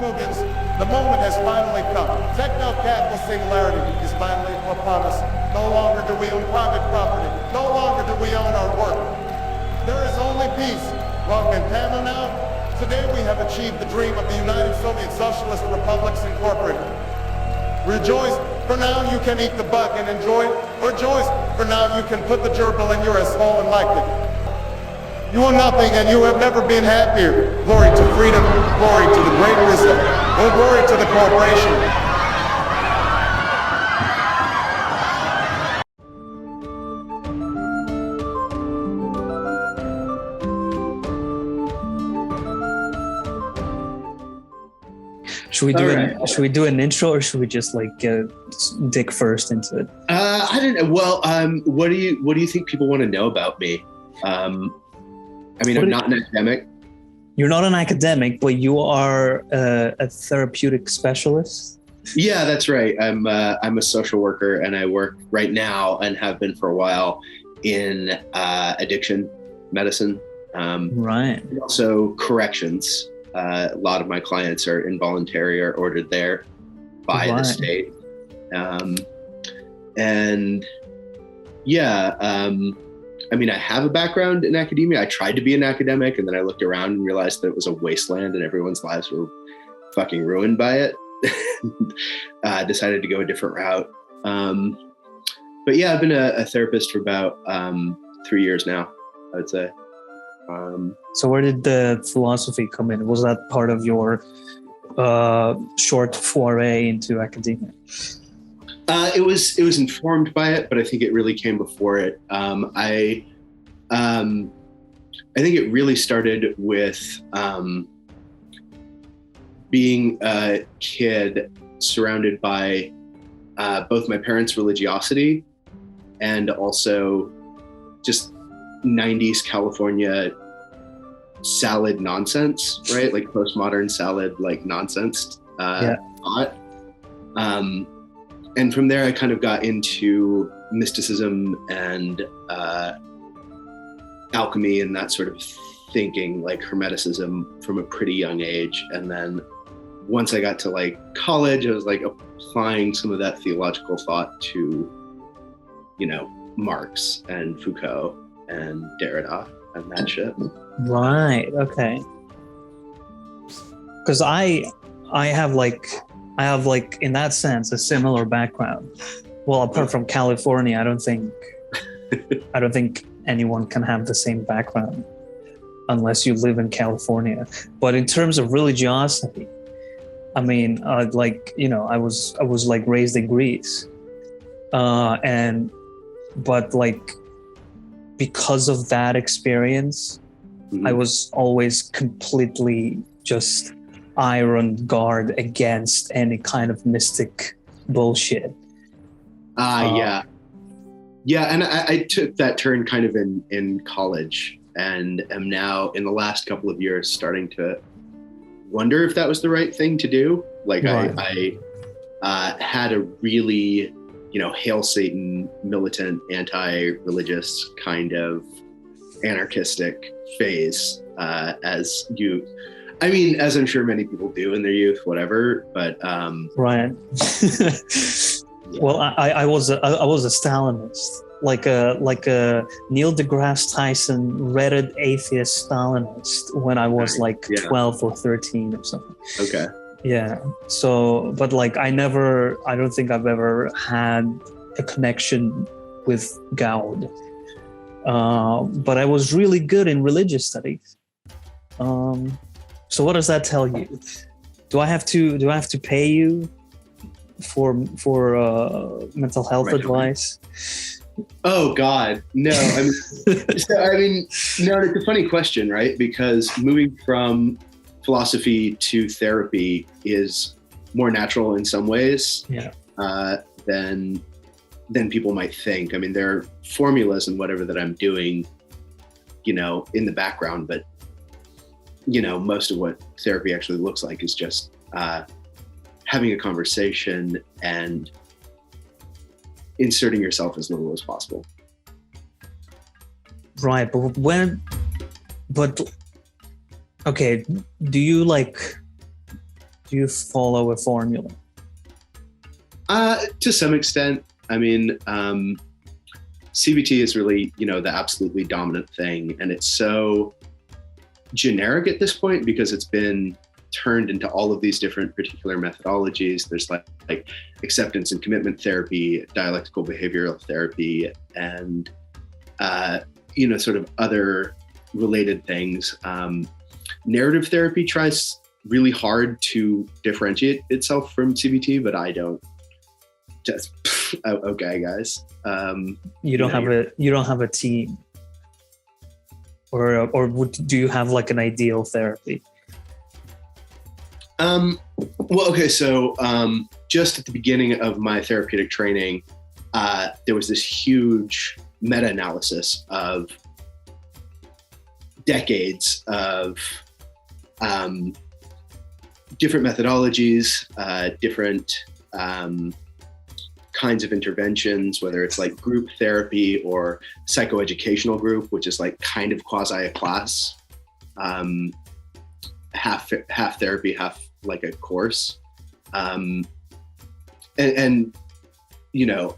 movements, the moment has finally come. Techno-capital singularity is finally upon us. No longer do we own private property. No longer do we own our work. There is only peace. Welcome in PAMU now. Today we have achieved the dream of the United Soviet Socialist Republics Incorporated. Rejoice, for now you can eat the bug and enjoy it. Rejoice, for now you can put the gerbil in your asshole and like it. You are nothing and you have never been happier. Glory to freedom, glory to the great wisdom, and glory to the corporation. Should we do an intro, or should we just like dig first into it? I don't know. Well, what do you think people want to know about me? I'm not an academic. You're not an academic, but you are a therapeutic specialist. Yeah, that's right. I'm a social worker, and I work right now and have been for a while in addiction medicine. Right. Also corrections. A lot of my clients are involuntary or ordered there by the state. I have a background in academia. I tried to be an academic, and then I looked around and realized that it was a wasteland and everyone's lives were fucking ruined by it. Decided to go a different route. But yeah, I've been a therapist for about 3 years now, I would say. So where did the philosophy come in? Was that part of your short foray into academia? It was informed by it, but I think it really came before it. I think it really started with being a kid surrounded by both my parents' religiosity and also just 90s California salad nonsense, right? Like postmodern salad, like nonsense thought. And from there, I kind of got into mysticism and alchemy and that sort of thinking, like Hermeticism, from a pretty young age. And then once I got to like college, I was like applying some of that theological thought to, Marx and Foucault and Derrida and that shit. Right. Okay. Because I have like in that sense a similar background. Well, apart from California, I don't think anyone can have the same background unless you live in California. But in terms of religiosity, I was like raised in Greece, but because of that experience, I was always completely just iron guard against any kind of mystic bullshit. Yeah, and I took that turn kind of in college, and am now in the last couple of years starting to wonder if that was the right thing to do. Like I had a really, Hail Satan, militant, anti-religious kind of anarchistic phase as youth. I mean, as I'm sure many people do in their youth, whatever. But right. Well, I was a Stalinist, like a Neil deGrasse Tyson Reddit atheist Stalinist when I was 12 or 13 or something. Okay. Yeah. So, but I don't think I've ever had a connection with God. But I was really good in religious studies. So what does that tell you? Do I have to pay you for mental health advice? Oh God, no. No, it's a funny question, right? Because moving from philosophy to therapy is more natural in some ways than people might think. I mean, there are formulas and whatever that I'm doing, in the background, but most of what therapy actually looks like is just having a conversation and inserting yourself as little as possible. Right, but okay, do you Do you follow a formula? To some extent. I mean, CBT is really, the absolutely dominant thing. And it's so generic at this point because it's been turned into all of these different particular methodologies. There's like acceptance and commitment therapy, dialectical behavioral therapy, and, sort of other related things. Narrative therapy tries really hard to differentiate itself from CBT, but I don't. Just okay, guys. You don't have a team, or do you have like an ideal therapy? Well, okay. So just at the beginning of my therapeutic training, there was this huge meta-analysis of decades of different methodologies, different kinds of interventions, whether it's like group therapy or psychoeducational group, which is like kind of quasi a class, half therapy, half like a course, and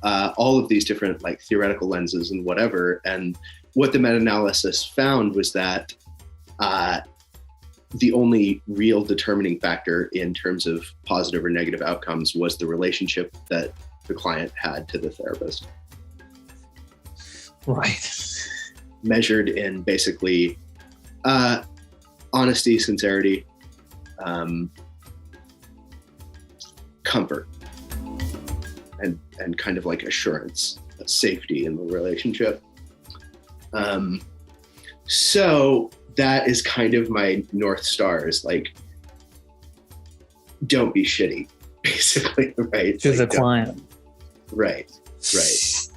all of these different like theoretical lenses and whatever. And what the meta-analysis found was that the only real determining factor in terms of positive or negative outcomes was the relationship that the client had to the therapist. Right. Measured in basically honesty, sincerity, comfort, and kind of like assurance, safety in the relationship. So that is kind of my North Star, is like, don't be shitty, basically, right? To the client. Right. Does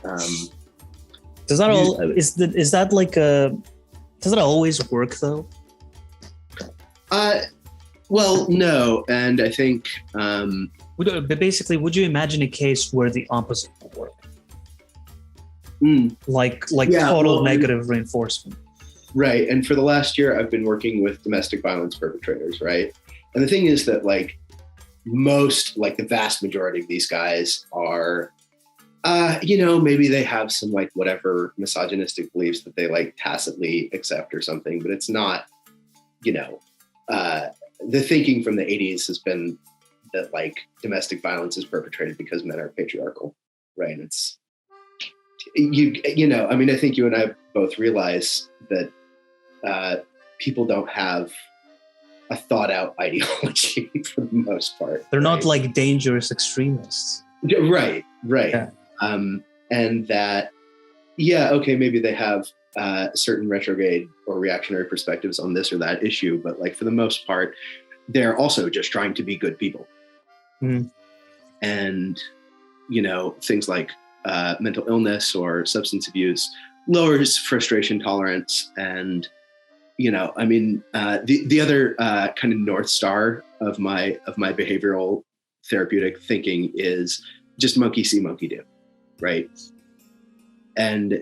that does that always work though? Well, no. And I think, would you imagine a case where the opposite would work? Like total negative reinforcement. Right. And for the last year, I've been working with domestic violence perpetrators, right? And the thing is that like the vast majority of these guys are, maybe they have some like whatever misogynistic beliefs that they like tacitly accept or something, but it's not, the thinking from the 80s has been that like domestic violence is perpetrated because men are patriarchal, right? And it's, I think you and I both realize that people don't have a thought out ideology for the most part. They're not like dangerous extremists. Right. Yeah. And that, maybe they have certain retrograde or reactionary perspectives on this or that issue, but like for the most part, they're also just trying to be good people. And, things like mental illness or substance abuse lowers frustration tolerance. And, the other kind of North Star of my behavioral therapeutic thinking is just monkey see, monkey do, right? And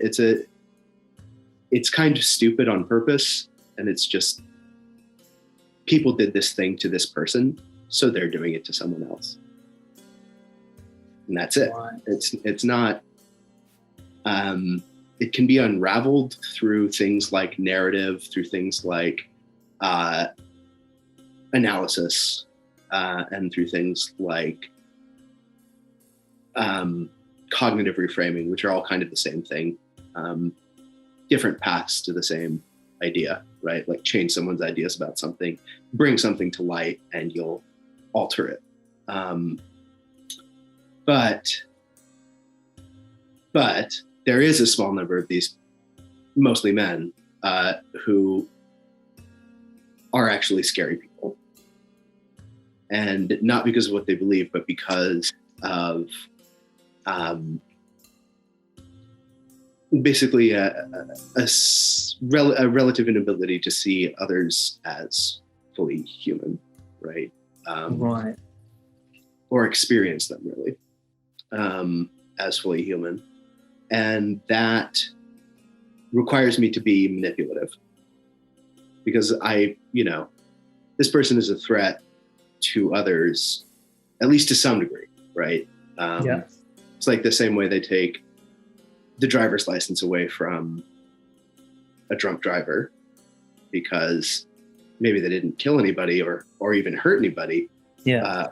it's kind of stupid on purpose. And it's just, people did this thing to this person, so they're doing it to someone else. And that's it. Right. It's not, it can be unraveled through things like narrative, through things like analysis, and through things like cognitive reframing, which are all kind of the same thing. Different paths to the same idea, right? Like change someone's ideas about something, bring something to light, and you'll alter it. But there is a small number of these, mostly men, who are actually scary people. And not because of what they believe, but because of basically a relative inability to see others as fully human, right? Right. Or experience them really as fully human. And that requires me to be manipulative, because this person is a threat, to others, at least to some degree, right? It's like the same way they take the driver's license away from a drunk driver because maybe they didn't kill anybody or even hurt anybody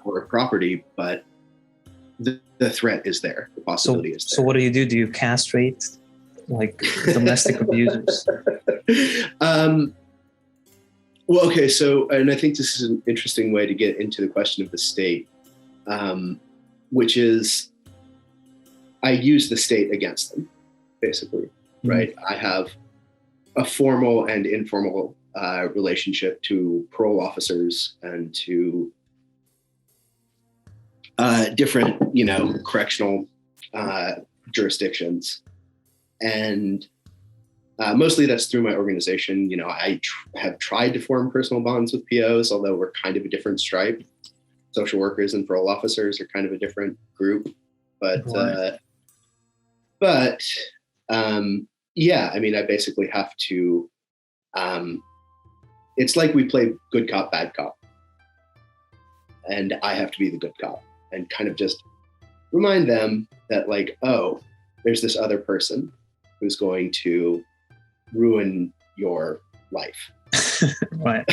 or property, but the threat is there, the possibility is there. So what do? Do you castrate like domestic abusers? Well, okay, so, and I think this is an interesting way to get into the question of the state, which is I use the state against them, basically, right? I have a formal and informal relationship to parole officers and to different, correctional jurisdictions. And mostly that's through my organization. I have tried to form personal bonds with POs, although we're kind of a different stripe. Social workers and parole officers are kind of a different group. But I basically have to, it's like we play good cop, bad cop. And I have to be the good cop and kind of just remind them that there's this other person who's going to ruin your life. Right.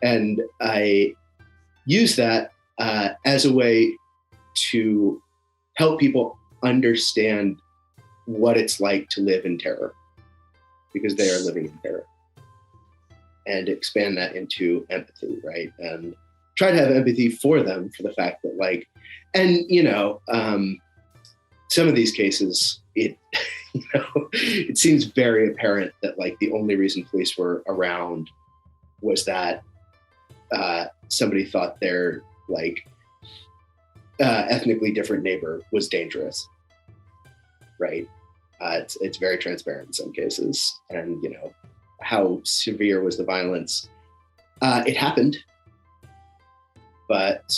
And I use that as a way to help people understand what it's like to live in terror, because they are living in terror, and expand that into empathy, right? And try to have empathy for them, for the fact that some of these cases, it seems very apparent that the only reason police were around was that somebody thought their ethnically different neighbor was dangerous, right? It's very transparent in some cases, and how severe was the violence? It happened, but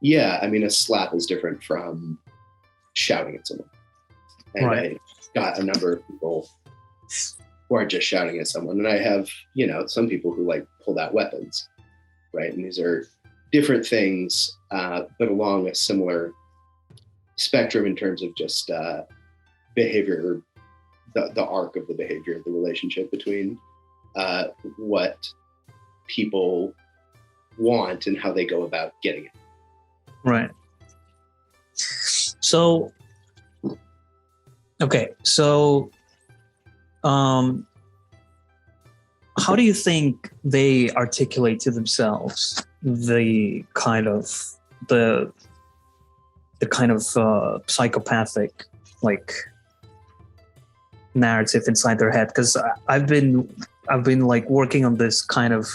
a slap is different from shouting at someone. And right. I got a number of people who are just shouting at someone. And I have, some people who pulled out weapons, right? And these are different things, but along a similar spectrum in terms of just behavior, the arc of the behavior, the relationship between what people want and how they go about getting it. Right. So, okay. So, how do you think they articulate to themselves the kind of psychopathic narrative inside their head? Because I've been working on this kind of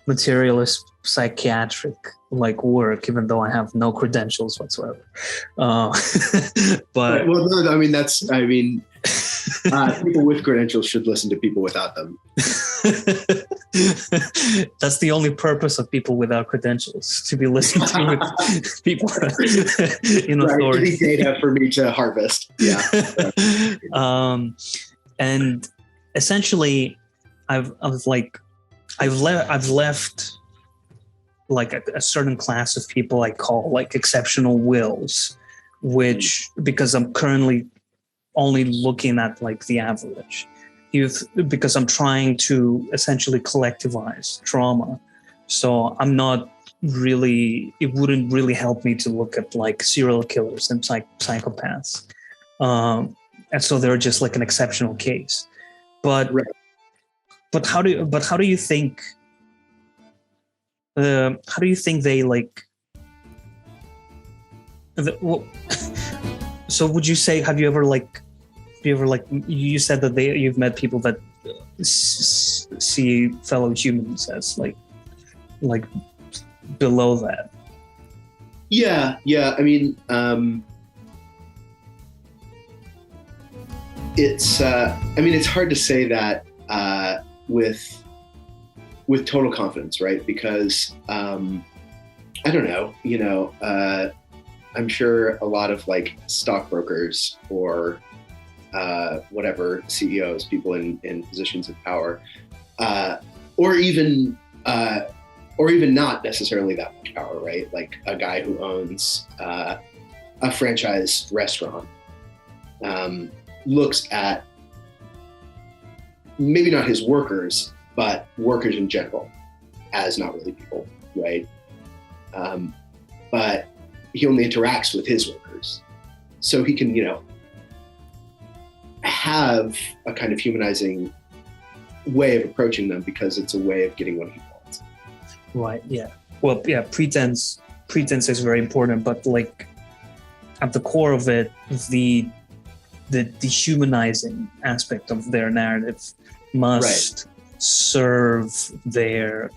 materialist psychiatric work, even though I have no credentials whatsoever. But people with credentials should listen to people without them. That's the only purpose of people without credentials, to be listened to with people in authority. Right, data for me to harvest. Yeah. And essentially, I've left a certain class of people I call exceptional wills, which, because I'm currently only looking at the average youth, because I'm trying to essentially collectivize trauma. So I'm not really, it wouldn't really help me to look at serial killers and psychopaths. And so they're just an exceptional case. But right. But how do you think they so would you say, have you ever you said that you've met people that see fellow humans as below that? Yeah. It's hard to say that with total confidence, right? Because I don't know, I'm sure a lot of stockbrokers or whatever CEOs, people in positions of power, or even not necessarily that much power, right? Like a guy who owns a franchise restaurant looks at maybe not his workers, but workers in general as not really people, right? But he only interacts with his workers. So he can, have a kind of humanizing way of approaching them because it's a way of getting what he wants. Right, yeah. Well, yeah, pretense is very important, but like at the core of it, the dehumanizing aspect of their narrative must serve their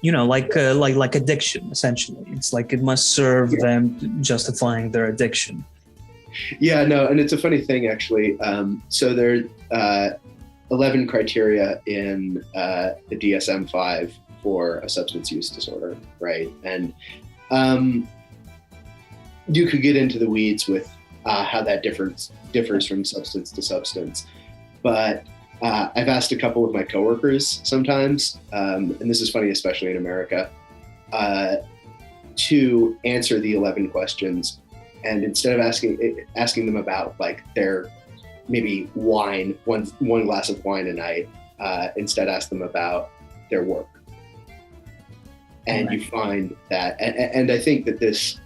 like addiction, essentially. It's like it must serve them justifying their addiction. Yeah, no, and it's a funny thing actually. So there are 11 criteria in the DSM-5 for a substance use disorder, right? And you could get into the weeds with how that differs from substance to substance, but I've asked a couple of my coworkers sometimes, and this is funny, especially in America, to answer the 11 questions. And instead of asking them about like their maybe wine, one glass of wine a night, instead ask them about their work. And you find that, and I think that this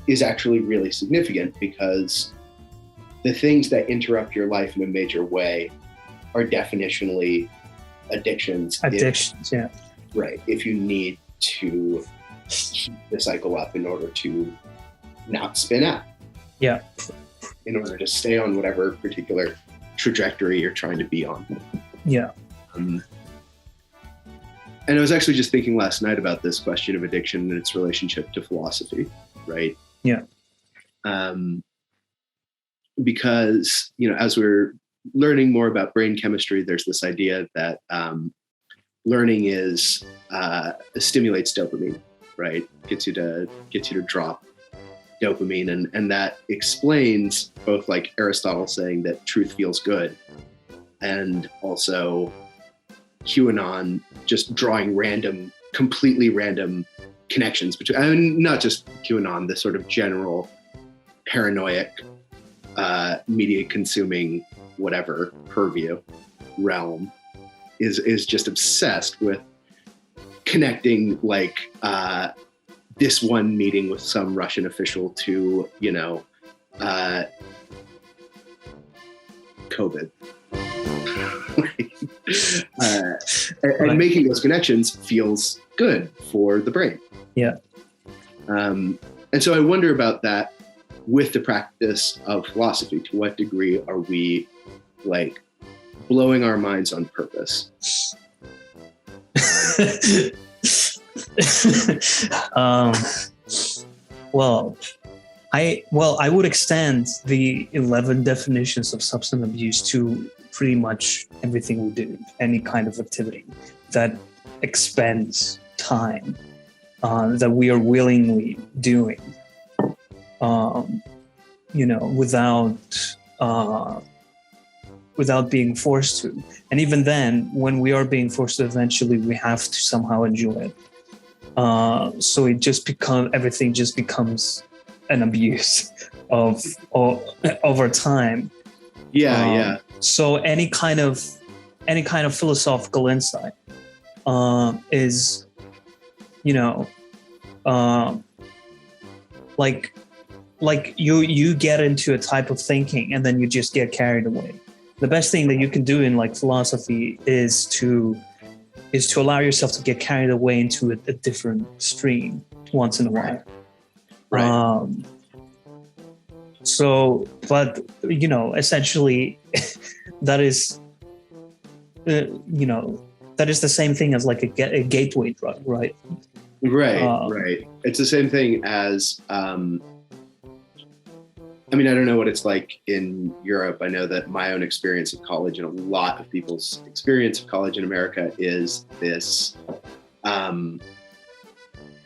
is actually really significant because the things that interrupt your life in a major way are definitionally addictions. Yeah. Right. If you need to keep the cycle up in order to not spin out. Yeah. In order to stay on whatever particular trajectory you're trying to be on. Yeah. And I was actually just thinking last night about this question of addiction and its relationship to philosophy, right? Yeah. Because, as we're learning more about brain chemistry, there's this idea that learning stimulates dopamine, right? Gets you to drop dopamine, and that explains both like Aristotle saying that truth feels good, and also QAnon just drawing completely random connections between, not just QAnon, the sort of general paranoid, media consuming, whatever purview realm is just obsessed with connecting like this one meeting with some Russian official to, COVID. And making those connections feels good for the brain. Yeah. And so I wonder about that with the practice of philosophy. To what degree are we like blowing our minds on purpose? I would extend the 11 definitions of substance abuse to pretty much everything we do, any kind of activity that expends time that we are willingly doing, without being forced to. And even then, when we are being forced to, eventually we have to somehow enjoy it. So everything just becomes an abuse of over time. Yeah. So any kind of philosophical insight is, like you get into a type of thinking and then you just get carried away. The best thing that you can do in like philosophy is to allow yourself to get carried away into a different stream once in a while. Right. Essentially that is the same thing as like a gateway drug, right? Right. It's the same thing as, I don't know what it's like in Europe. I know that my own experience of college and a lot of people's experience of college in America is this,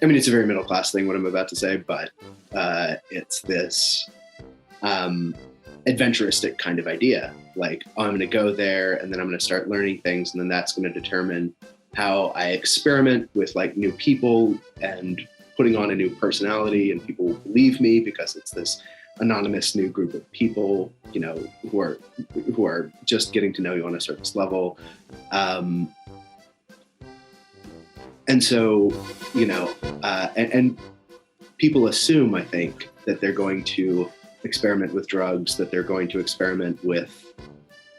it's a very middle class thing, what I'm about to say, but it's this adventuristic kind of idea. Like, oh, I'm going to go there and then I'm going to start learning things. And then that's going to determine how I experiment with like new people and putting on a new personality, and people will believe me because it's this anonymous new group of people, you know, who are just getting to know you on a surface level. And so, you know, and people assume, I think, that they're going to experiment with drugs, that they're going to experiment with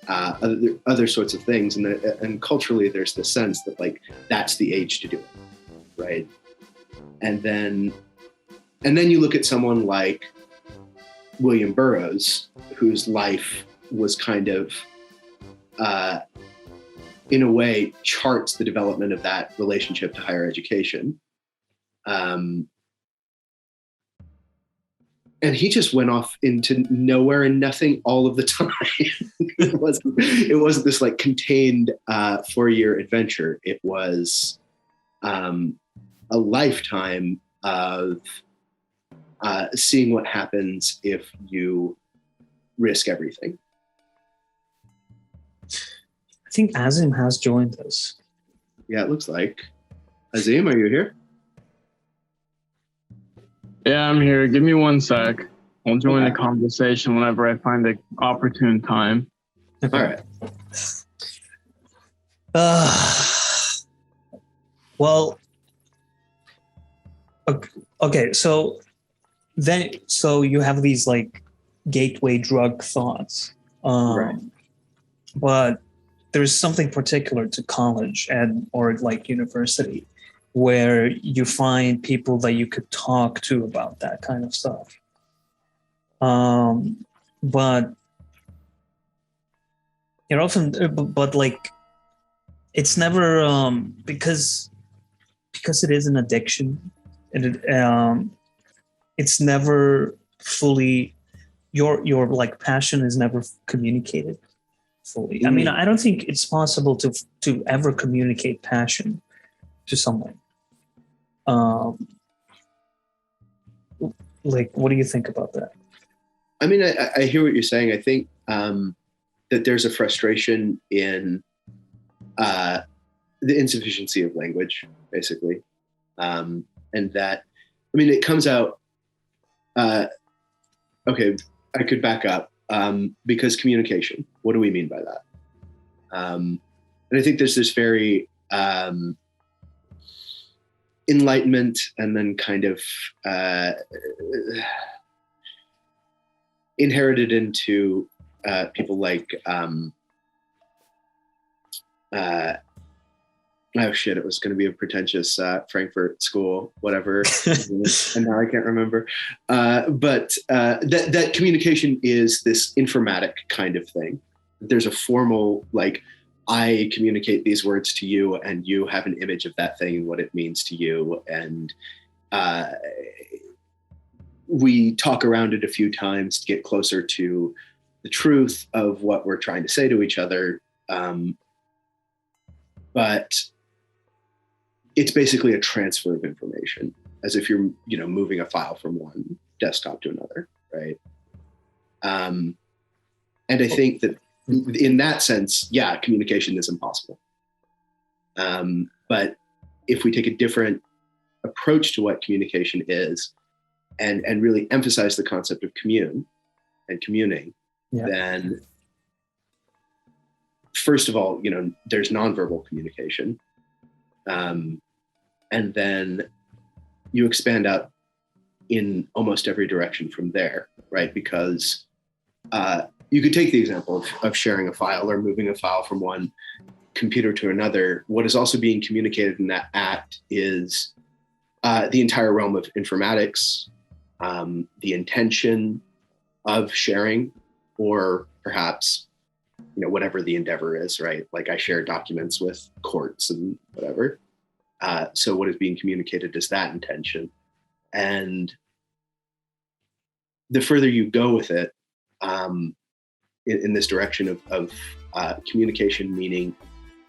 other sorts of things. And culturally, there's the sense that like, that's the age to do it, right? And then you look at someone like William Burroughs, whose life was kind of, in a way, charts the development of that relationship to higher education. And he just went off into nowhere and nothing all of the time. It wasn't this like contained 4-year adventure. It was a lifetime of seeing what happens if you risk everything. I think Azim has joined us. Yeah, it looks like. Azim, are you here? Yeah, I'm here. Give me 1 sec. I'll join the conversation whenever I find the opportune time. All right. Well, okay. So you have these like gateway drug thoughts, Right. But there's something particular to college or like university, where you find people that you could talk to about that kind of stuff. But you're often, but like, it's never, because it is an addiction, and it's never fully, your like passion is never communicated fully. I mean, I don't think it's possible to ever communicate passion to someone. Like, what do you think about that? I mean, I hear what you're saying. I think that there's a frustration in the insufficiency of language, basically. And that, I mean, it comes out, okay, I could back up, because communication, what do we mean by that? And I think there's this very enlightenment and then kind of inherited into people like, oh shit, it was going to be a pretentious Frankfurt school, whatever, and now I can't remember. But that communication is this informatic kind of thing. There's a formal, like, I communicate these words to you and you have an image of that thing and what it means to you. And we talk around it a few times to get closer to the truth of what we're trying to say to each other. But it's basically a transfer of information, as if you're, moving a file from one desktop to another, right? And I think that in that sense, yeah, communication is impossible. But if we take a different approach to what communication is, and really emphasize the concept of commune and communing, then first of all, there's nonverbal communication. And then you expand out in almost every direction from there, right? Because you could take the example of sharing a file or moving a file from one computer to another. What is also being communicated in that act is the entire realm of informatics, the intention of sharing, or perhaps, whatever the endeavor is, right? Like I share documents with courts and whatever. So what is being communicated is that intention. And the further you go with it, in this direction of communication, meaning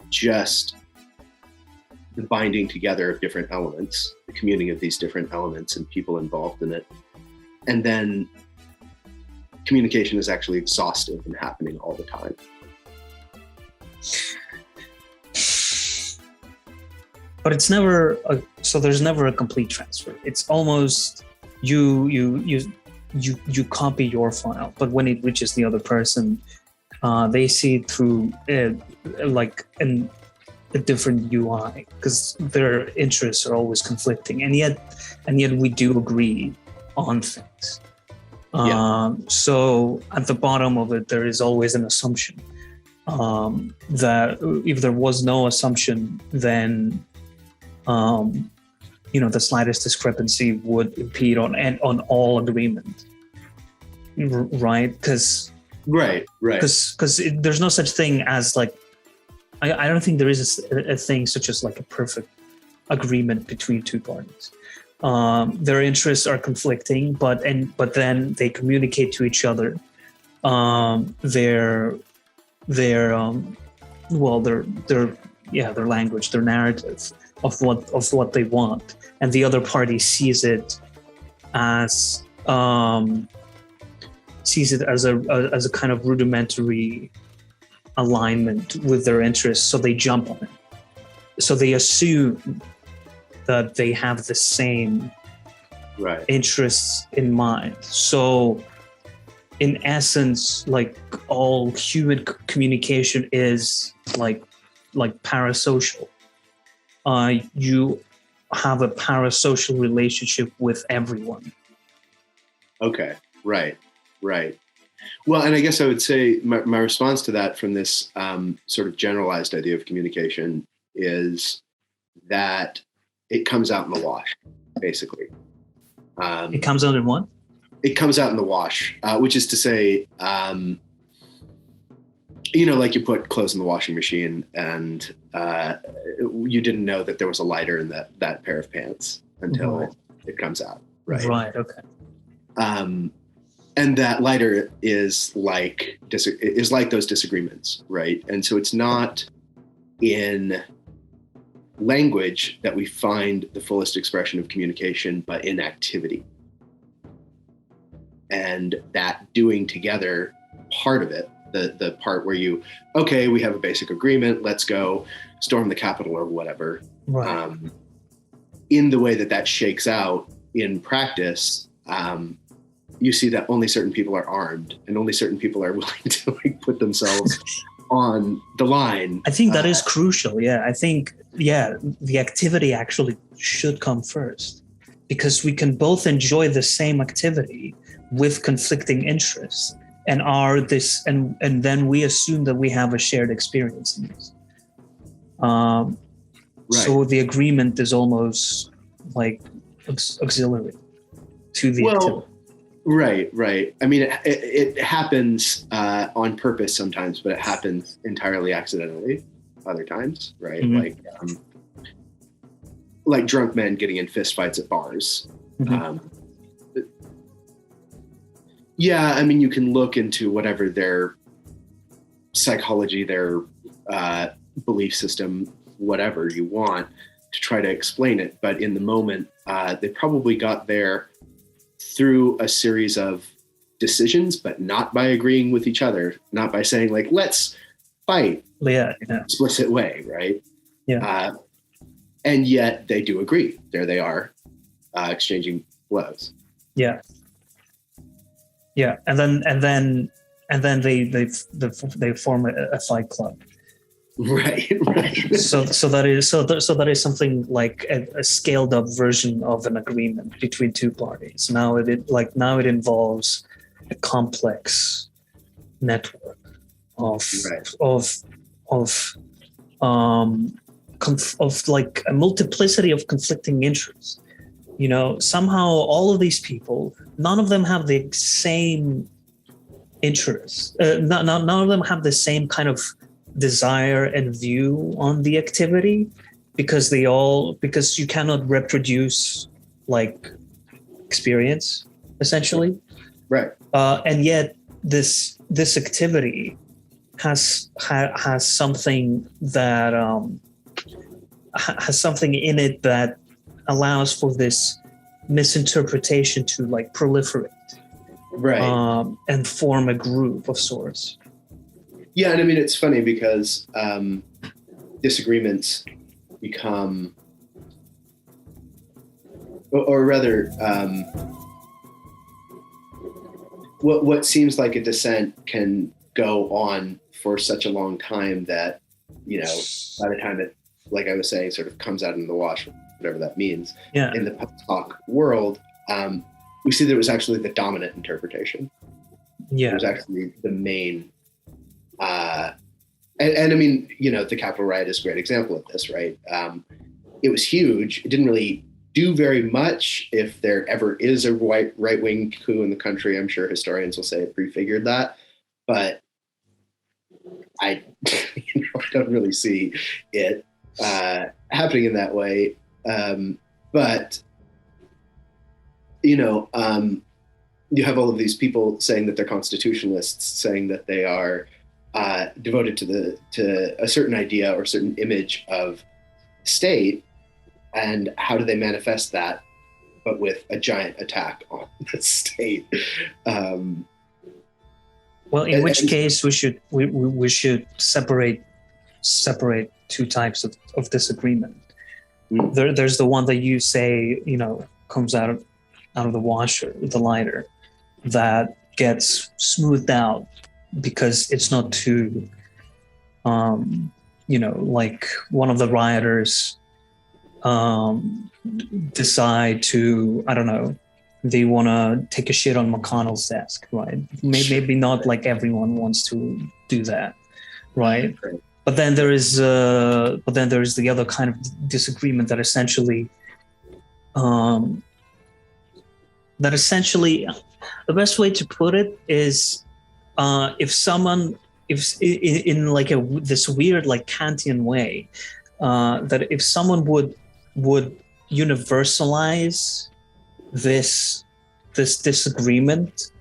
just the binding together of different elements, the communing of these different elements and people involved in it. And then communication is actually exhaustive and happening all the time. But it's never so there's never a complete transfer. It's almost you copy your file, but when it reaches the other person, they see it through like a different UI, because their interests are always conflicting, and yet we do agree on things. So at the bottom of it, there is always an assumption that if there was no assumption, then the slightest discrepancy would impede on all agreement, right? Because there's no such thing as like, I don't think there is a thing such as like a perfect agreement between two parties. Their interests are conflicting, but then they communicate to each other their language, their narrative of what they want, and the other party sees it as a kind of rudimentary alignment with their interests, so they jump on it. So they assume that they have the same interests in mind. So in essence, like all human communication is like parasocial. You have a parasocial relationship with everyone. Okay, right. Well, and I guess I would say my response to that from this sort of generalized idea of communication is that it comes out in the wash, basically. It comes out in what? It comes out in the wash, which is to say, like you put clothes in the washing machine and you didn't know that there was a lighter in that pair of pants until it comes out, right? Right, okay. And that lighter is like those disagreements, right? And so it's not in language that we find the fullest expression of communication, but in activity. And that doing together part of it, the part where we have a basic agreement, let's go storm the Capitol or whatever. Right. In the way that shakes out in practice, you see that only certain people are armed and only certain people are willing to put themselves on the line. I think that is crucial. Yeah, I think, the activity actually should come first, because we can both enjoy the same activity with conflicting interests and and then we assume that we have a shared experience in this. So the agreement is almost like auxiliary to the activity. Right. I mean, it happens on purpose sometimes, but it happens entirely accidentally other times, right? Mm-hmm. Like drunk men getting in fistfights at bars. Mm-hmm. I mean, you can look into whatever their psychology, their belief system, whatever you want to try to explain it. But in the moment, they probably got there through a series of decisions, but not by agreeing with each other, not by saying like, let's fight in an explicit way, right? Yeah. And yet they do agree. There they are, exchanging blows. Yeah. And then they form a fight club. Right. So that is something like a scaled up version of an agreement between two parties. Now it involves a complex network of like a multiplicity of conflicting interests. Somehow all of these people, none of them have the same interests. None of them have the same kind of desire and view on the activity, because you cannot reproduce like experience, essentially. Right. And yet this activity has something that has something in it that allows for this misinterpretation to like proliferate. Right. and form a group of sorts. Yeah, and I mean, it's funny because disagreements become, or rather, what seems like a dissent can go on for such a long time that, you know, by the time it, like I was saying, sort of comes out in the wash, whatever that means, in the post-hoc world, we see that it was actually the dominant interpretation. Yeah. It was actually the main, and I mean, you know, the Capitol riot is a great example of this, right? It was huge. It didn't really do very much. If there ever is a right-wing coup in the country, I'm sure historians will say it prefigured that, but I don't really see it happening in that way. But you know, you have all of these people saying that they're constitutionalists, saying that they are devoted to a certain idea or certain image of state, and how do they manifest that, but with a giant attack on the state? Well, in which case we should separate two types of disagreement. There's the one that you say, you know, comes out of the washer, the lighter, that gets smoothed out because it's not too, you know, like one of the rioters decide to, I don't know, they want to take a shit on McConnell's desk, right? Maybe not like everyone wants to do that, right? But then there is the other kind of disagreement that essentially, the best way to put it is, if in like this weird like Kantian way, that if someone would universalize this disagreement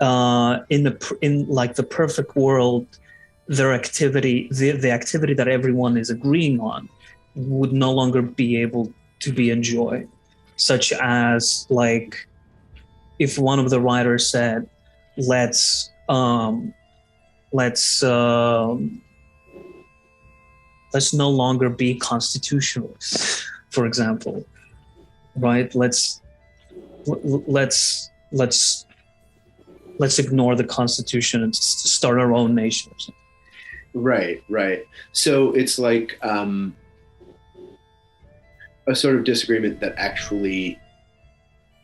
in like the perfect world, their activity, the activity that everyone is agreeing on, would no longer be able to be enjoyed, such as like if one of the writers said, let's no longer be constitutionalists, for example, right? Let's ignore the Constitution and start our own nation or something. Right. So it's like a sort of disagreement that actually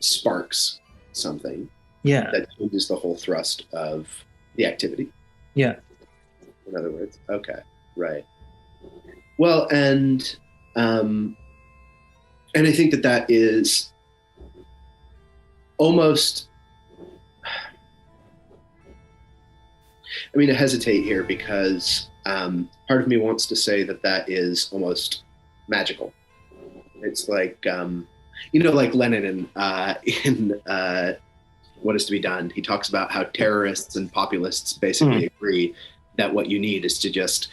sparks something. Yeah. That changes the whole thrust of the activity. Yeah. In other words, okay, right. Well, and I think that is almost, I mean, I hesitate here because part of me wants to say that is almost magical. It's like, you know, like Lenin in What Is to Be Done, he talks about how terrorists and populists basically agree that what you need is to just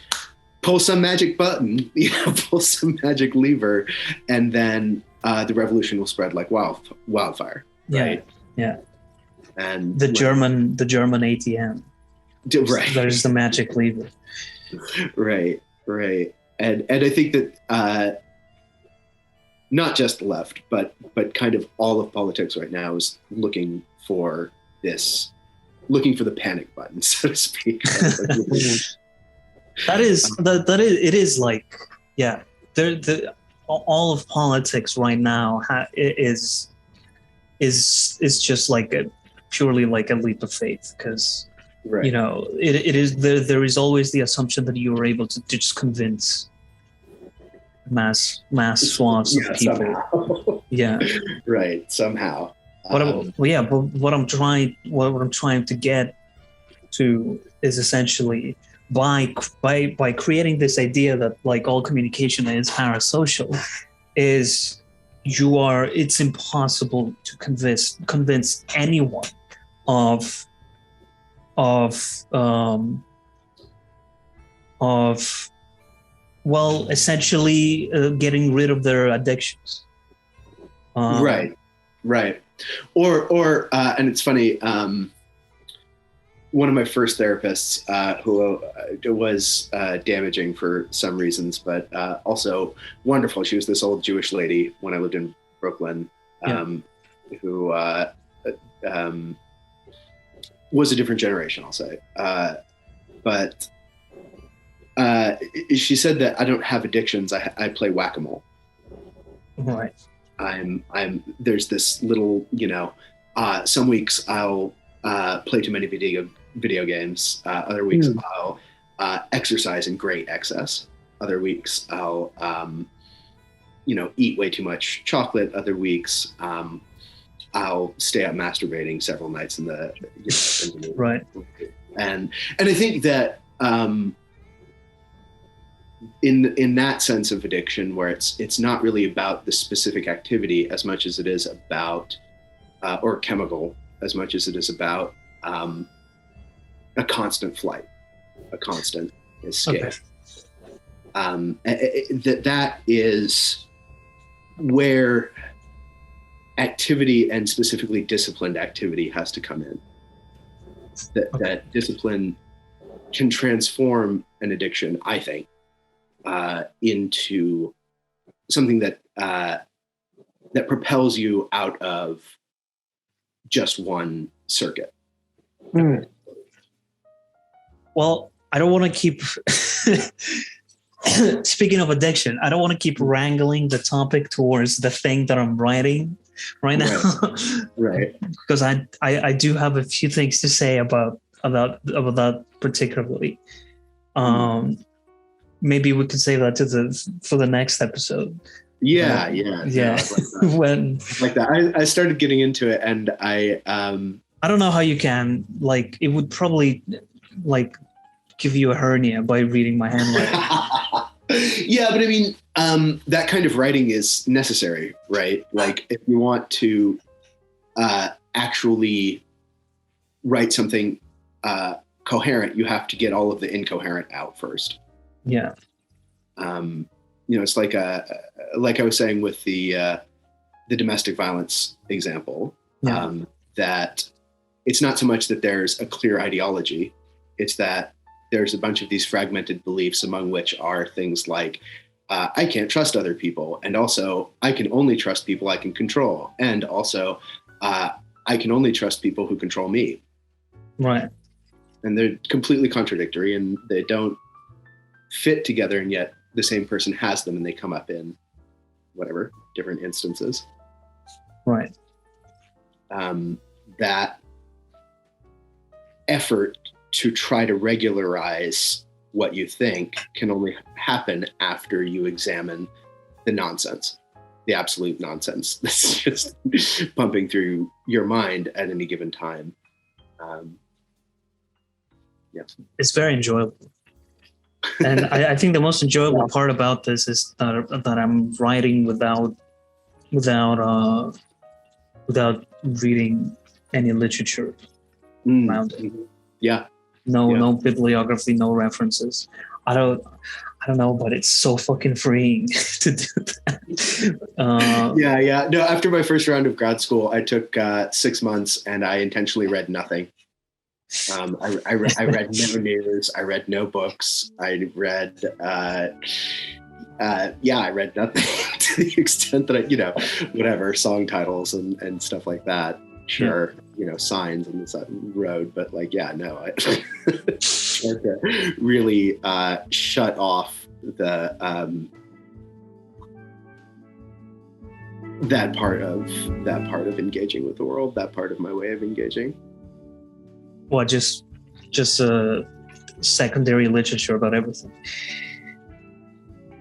pull some magic button, you know, pull some magic lever, and then the revolution will spread like wildfire. Right? Yeah. And the German ATM. Right. There's the magic lever. Right. And I think that not just the left, but kind of all of politics right now is looking for the panic button, so to speak. It is like, yeah, all of politics right now is just like purely like a leap of faith, because you know it is there is always the assumption that you are able to just convince mass swaths of people. Somehow. Yeah. Right. Somehow. But what I'm trying to get to is essentially by creating this idea that like all communication is parasocial, is it's impossible to convince anyone of well, essentially getting rid of their addictions. Right. Right. And it's funny, one of my first therapists, who was damaging for some reasons, but also wonderful. She was this old Jewish lady when I lived in Brooklyn, who was a different generation, I'll say. But she said that I don't have addictions. I play whack-a-mole. Right. There's this little, some weeks I'll play too many video games. Other weeks I'll exercise in great excess. Other weeks I'll, eat way too much chocolate. Other weeks I'll stay up masturbating several nights in the right. And I think that in that sense of addiction, where it's not really about the specific activity as much as it is about or chemical as much as it is about a constant flight, a constant escape. Okay. That is where activity, and specifically disciplined activity, has to come in. That discipline can transform an addiction, I think, into something that propels you out of just one circuit. Well, I don't want to keep speaking of addiction, I don't want to keep wrangling the topic towards the thing that I'm writing right now. Right. Because I do have a few things to say about that particularly. Maybe we could save that for the next episode. Yeah. When like that, I started getting into it, and I don't know how you can, like, it would probably like give you a hernia by reading my handwriting. Yeah, but I mean, that kind of writing is necessary, right? Like, if you want to actually write something coherent, you have to get all of the incoherent out first. Yeah. It's like I was saying with the domestic violence example, that it's not so much that there's a clear ideology, it's that there's a bunch of these fragmented beliefs, among which are things like, I can't trust other people, and also I can only trust people I can control, and also I can only trust people who control me. Right. And they're completely contradictory, and they don't fit together, and yet the same person has them, and they come up in whatever different instances. Right. That effort to try to regularize what you think can only happen after you examine the nonsense, the absolute nonsense that's just pumping through your mind at any given time. It's very enjoyable. And I think the most enjoyable part about this is that I'm writing without reading any literature around it. Yeah. No bibliography, no references. I don't know, but it's so fucking freeing to do that. No, after my first round of grad school, I took 6 months, and I intentionally read nothing. I read no news. I read no books. I read nothing to the extent that whatever song titles and stuff like that. Sure, signs on the road, but I tried to really shut off the that part of engaging with the world, that part of my way of engaging. Well, just secondary literature about everything.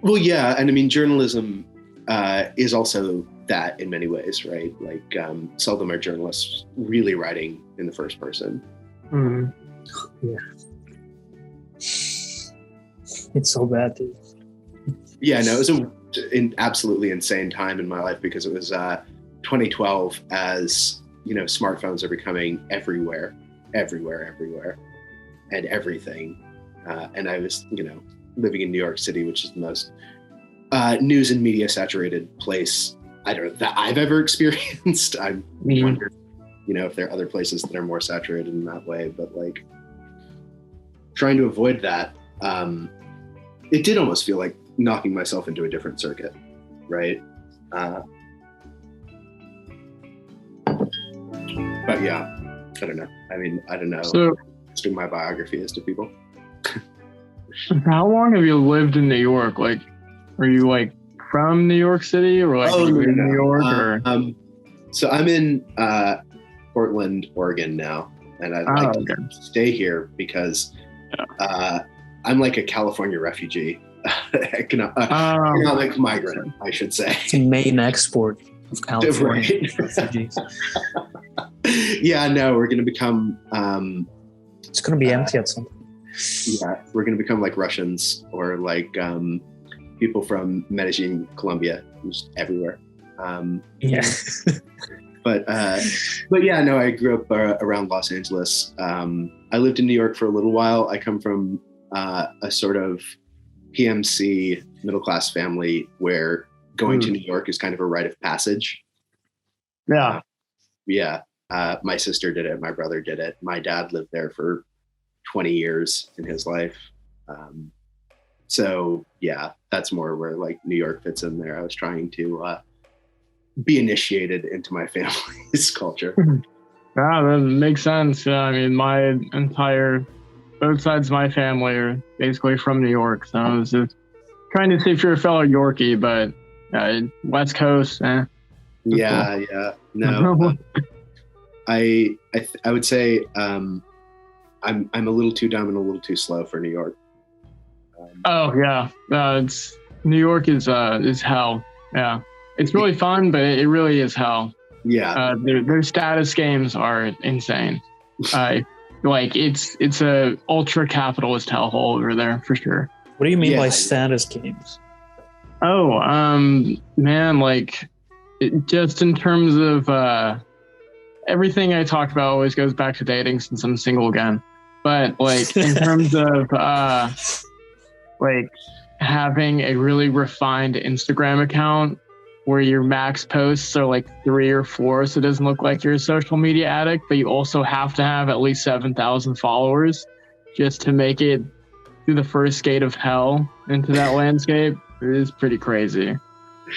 Well, yeah, and I mean, journalism is also that in many ways, right? Like, seldom are journalists really writing in the first person. Mm-hmm. Yeah, it's so bad, dude. Yeah, no, it was an absolutely insane time in my life, because it was 2012, as smartphones are becoming everywhere, and everything. And I was, living in New York City, which is the most news and media saturated place I don't know that I've ever experienced. I wonder, if there are other places that are more saturated in that way, but like trying to avoid that, it did almost feel like knocking myself into a different circuit, right? But yeah, I don't know. I mean, I don't know. So, doing my biography is to people. how long have you lived in New York? Like, are you like from New York City, or like in New York? Or so I'm in Portland, Oregon now, and I'd like to stay here because I'm like a California refugee, economic migrant, I should say. It's a main export of California refugees. Yeah, no, we're going to become. It's going to be empty at some point. Yeah, we're going to become like Russians or like people from Medellin, Colombia, just everywhere. Yeah. But yeah, no, I grew up around Los Angeles. I lived in New York for a little while. I come from a sort of PMC middle class family where going to New York is kind of a rite of passage. Yeah. Yeah. My sister did it. My brother did it. My dad lived there for 20 years in his life. So yeah, that's more where like New York fits in there. I was trying to be initiated into my family's culture. Yeah, that makes sense. Yeah, I mean, both sides of my family are basically from New York. So I was just trying to see if you're a fellow Yorkie, but West Coast, Yeah, cool. Yeah. No, I would say I'm a little too dumb and a little too slow for New York. It's New York is hell. Yeah, it's really fun, but it really is hell. Yeah, their status games are insane. Like it's a ultra capitalist hellhole over there for sure. What do you mean by status games? Oh, man, like just in terms of everything I talk about always goes back to dating since I'm single again. But like in terms of like having a really refined Instagram account where your max posts are like 3 or 4, so it doesn't look like you're a social media addict, but you also have to have at least 7,000 followers just to make it through the first gate of hell into that landscape. It is pretty crazy.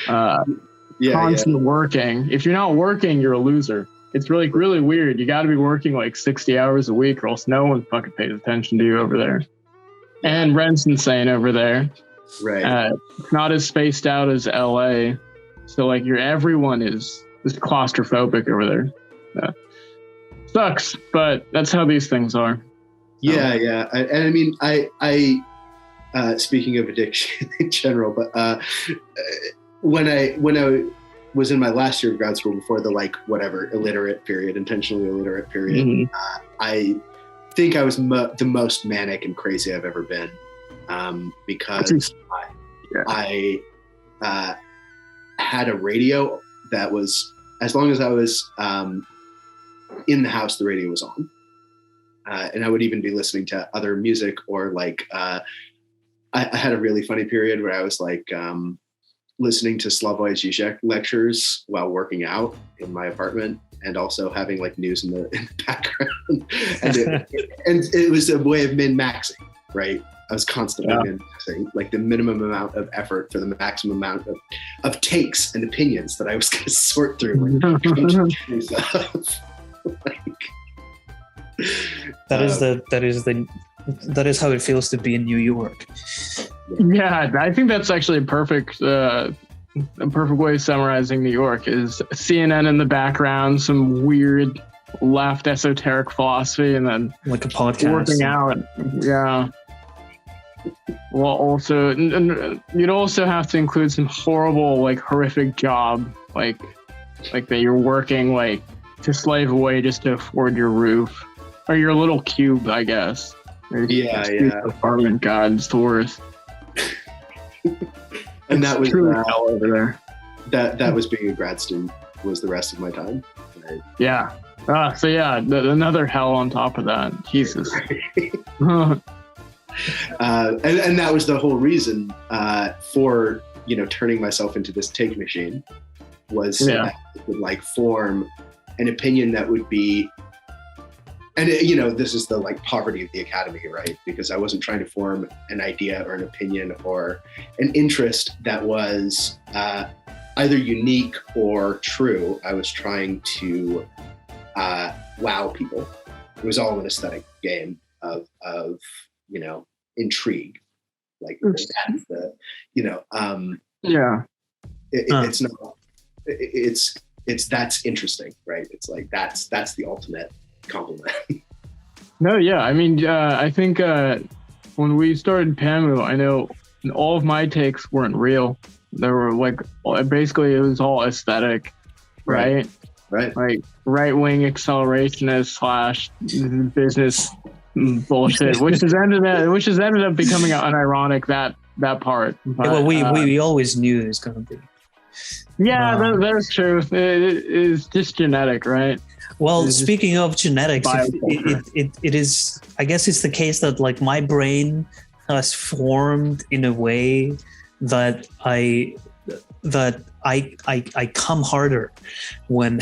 Constant working. If you're not working, you're a loser. It's really, really weird. You got to be working like 60 hours a week or else no one fucking pays attention to you over there. And rent's insane over there. Right. It's not as spaced out as LA. So like everyone is claustrophobic over there. Sucks, but that's how these things are. Yeah, yeah. And I mean, I speaking of addiction in general, but when I was in my last year of grad school before the intentionally illiterate period, I think I was the most manic and crazy I've ever been, because I had a radio that was, as long as I was in the house, the radio was on. And I would even be listening to other music or like, I had a really funny period where I was like listening to Slavoj Žižek lectures while working out in my apartment and also having like news in the background. And it was a way of min-maxing, right? I was constantly min-maxing, like the minimum amount of effort for the maximum amount of takes and opinions that I was going to sort through. That is how it feels to be in New York. Yeah, I think that's actually a perfect way of summarizing New York is CNN in the background, some weird left esoteric philosophy, and then like a podcast working out. Yeah. Well, also, you'd also have to include some horrible, like horrific job, like that you're working like to slave away just to afford your roof or your little cube, I guess. Yeah. Apartment, God, it's the worst. And that was hell over there. That was being a grad student was the rest of my time. Right? Yeah. So yeah, another hell on top of that. Jesus. And that was the whole reason for turning myself into this take machine, was that it would like form an opinion that would be, and this is the like poverty of the academy, right? Because I wasn't trying to form an idea or an opinion or an interest that was either unique or true. I was trying to wow people. It was all an aesthetic game of intrigue. Like that's the, it's not, it's that's interesting, right? It's like that's the ultimate compliment. No, yeah. I mean, I think when we started PAMU, I know all of my takes weren't real. They were like, basically it was all aesthetic, right? Right. Like right-wing accelerationist / business bullshit, which has ended up becoming unironic, that part. But, well, we always knew it was going to be. Yeah, that's true. It is just genetic, right? Well, speaking of genetics, it is, I guess it's the case that like my brain has formed in a way that I come harder when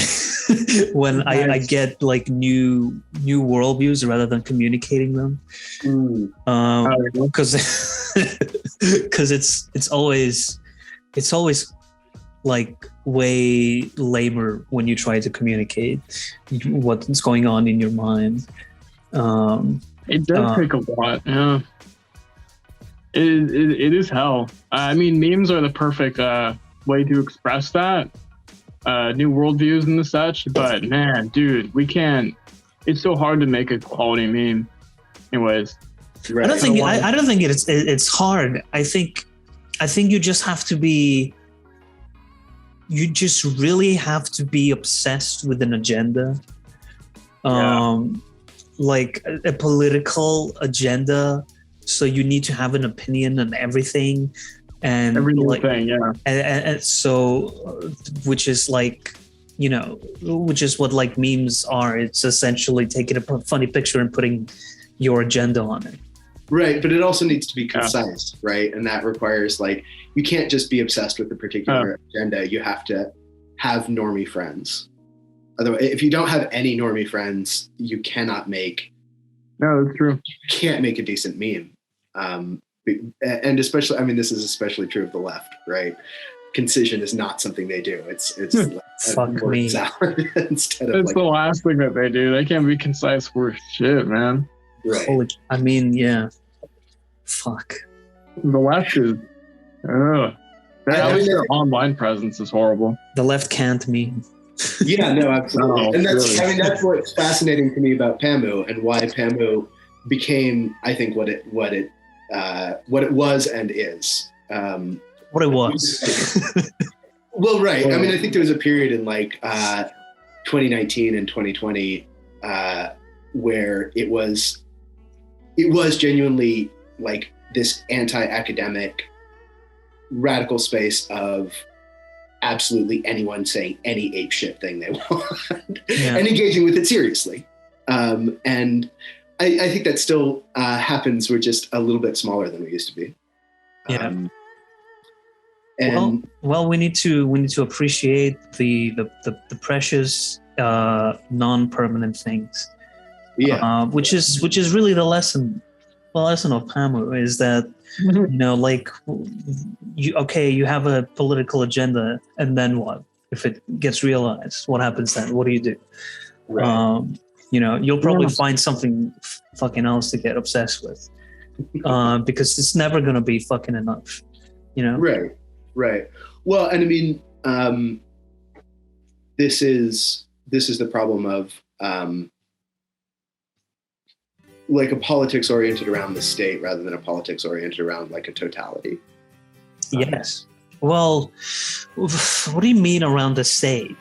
I get like new worldviews rather than communicating them. Because it's always like way lamer when you try to communicate what's going on in your mind. It does take a lot. Yeah, it is hell. I mean, memes are the perfect way to express that, new worldviews and the such. But man, dude, we can't. It's so hard to make a quality meme. Anyways, Right. I don't think it's hard. I think you just have to be. You just really have to be obsessed with an agenda, like a political agenda. So you need to have an opinion on everything, and and so, which is like, which is what like memes are. It's essentially taking a funny picture and putting your agenda on it. Right, but it also needs to be concise, right? And that requires like, you can't just be obsessed with a particular agenda. You have to have normie friends. Otherwise, if you don't have any normie friends, you cannot make. No, that's true. You can't make a decent meme, and especially, I mean, this is especially true of the left, right? Concision is not something they do. It's fuck me. Instead of it's the last thing that they do. They can't be concise for shit, man. Right. I mean, yeah. Fuck. The left is. Their online presence is horrible. The left can't meme. Yeah, no, absolutely. Oh, and that's, really? I mean, that's what's fascinating to me about PAMU and why PAMU became, I think, what it was and is. What it was. Well, right. I mean, I think there was a period in like 2019 and 2020 where it was genuinely like this anti-academic radical space of absolutely anyone saying any apeshit thing they want and engaging with it seriously. And I think that still happens. We're just a little bit smaller than we used to be. And well, we need to appreciate the precious non-permanent things. Yeah. Which is really the lesson. The lesson of PAMU is that like you have a political agenda, and then what? If it gets realized, what happens then? What do you do? Right. You'll probably find something fucking else to get obsessed with, because it's never gonna be fucking enough. Right. Well, and I mean, this is the problem of like a politics oriented around the state rather than a politics oriented around like a totality. Yes. Well, what do you mean around the state?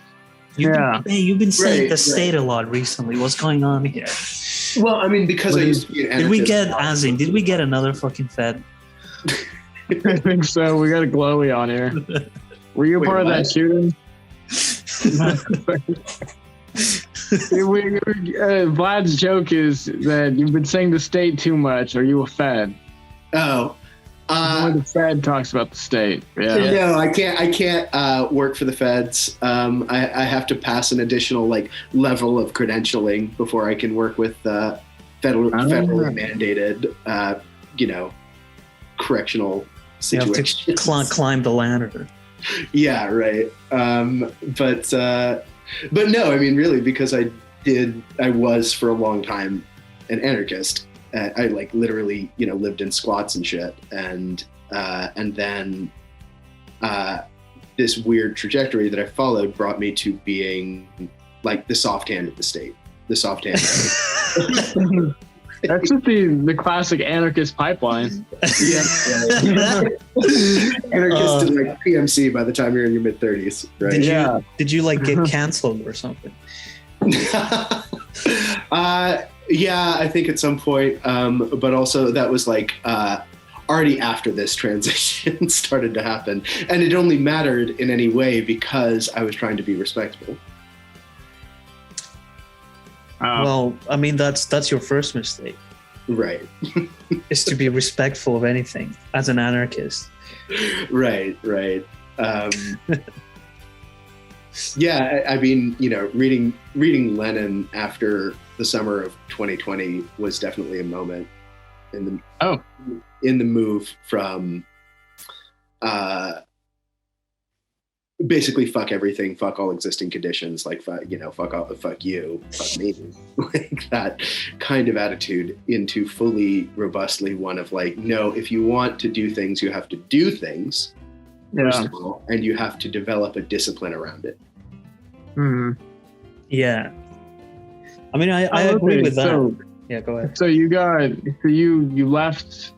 You've been saying the state a lot recently. What's going on here? Well, I mean, because I used to be an anarchist. Did we get another fucking Fed? I think so. We got a glowy on here. Were you part of that shooting? Vlad's joke is that you've been saying the state too much. Are you a Fed? Oh, the Fed talks about the state. Yeah. No, I can't work for the feds. I have to pass an additional like level of credentialing before I can work with federally mandated, correctional situations. You have to climb the ladder. Yeah, right. But no, I mean, really, because I was for a long time an anarchist. I like literally, lived in squats and shit. And then this weird trajectory that I followed brought me to being like the soft hand of the state, the soft hand. That's just the classic anarchist pipeline. Yeah. Anarchist to like PMC by the time you're in your mid 30s, right? Did you like get canceled or something? Yeah, I think at some point, but also that was like already after this transition started to happen, and it only mattered in any way because I was trying to be respectable. Well, I mean, that's your first mistake. Right. Is to be respectful of anything as an anarchist. Right. Yeah, I mean, reading Lenin after the summer of 2020 was definitely a moment in the move from basically fuck everything, fuck all existing conditions, like fuck you, fuck me, like that kind of attitude, into fully robustly one of like, no, if you want to do things, you have to do things first of all, and you have to develop a discipline around it. Mm-hmm. Yeah, I mean, I agree with that. So, yeah, go ahead. So you left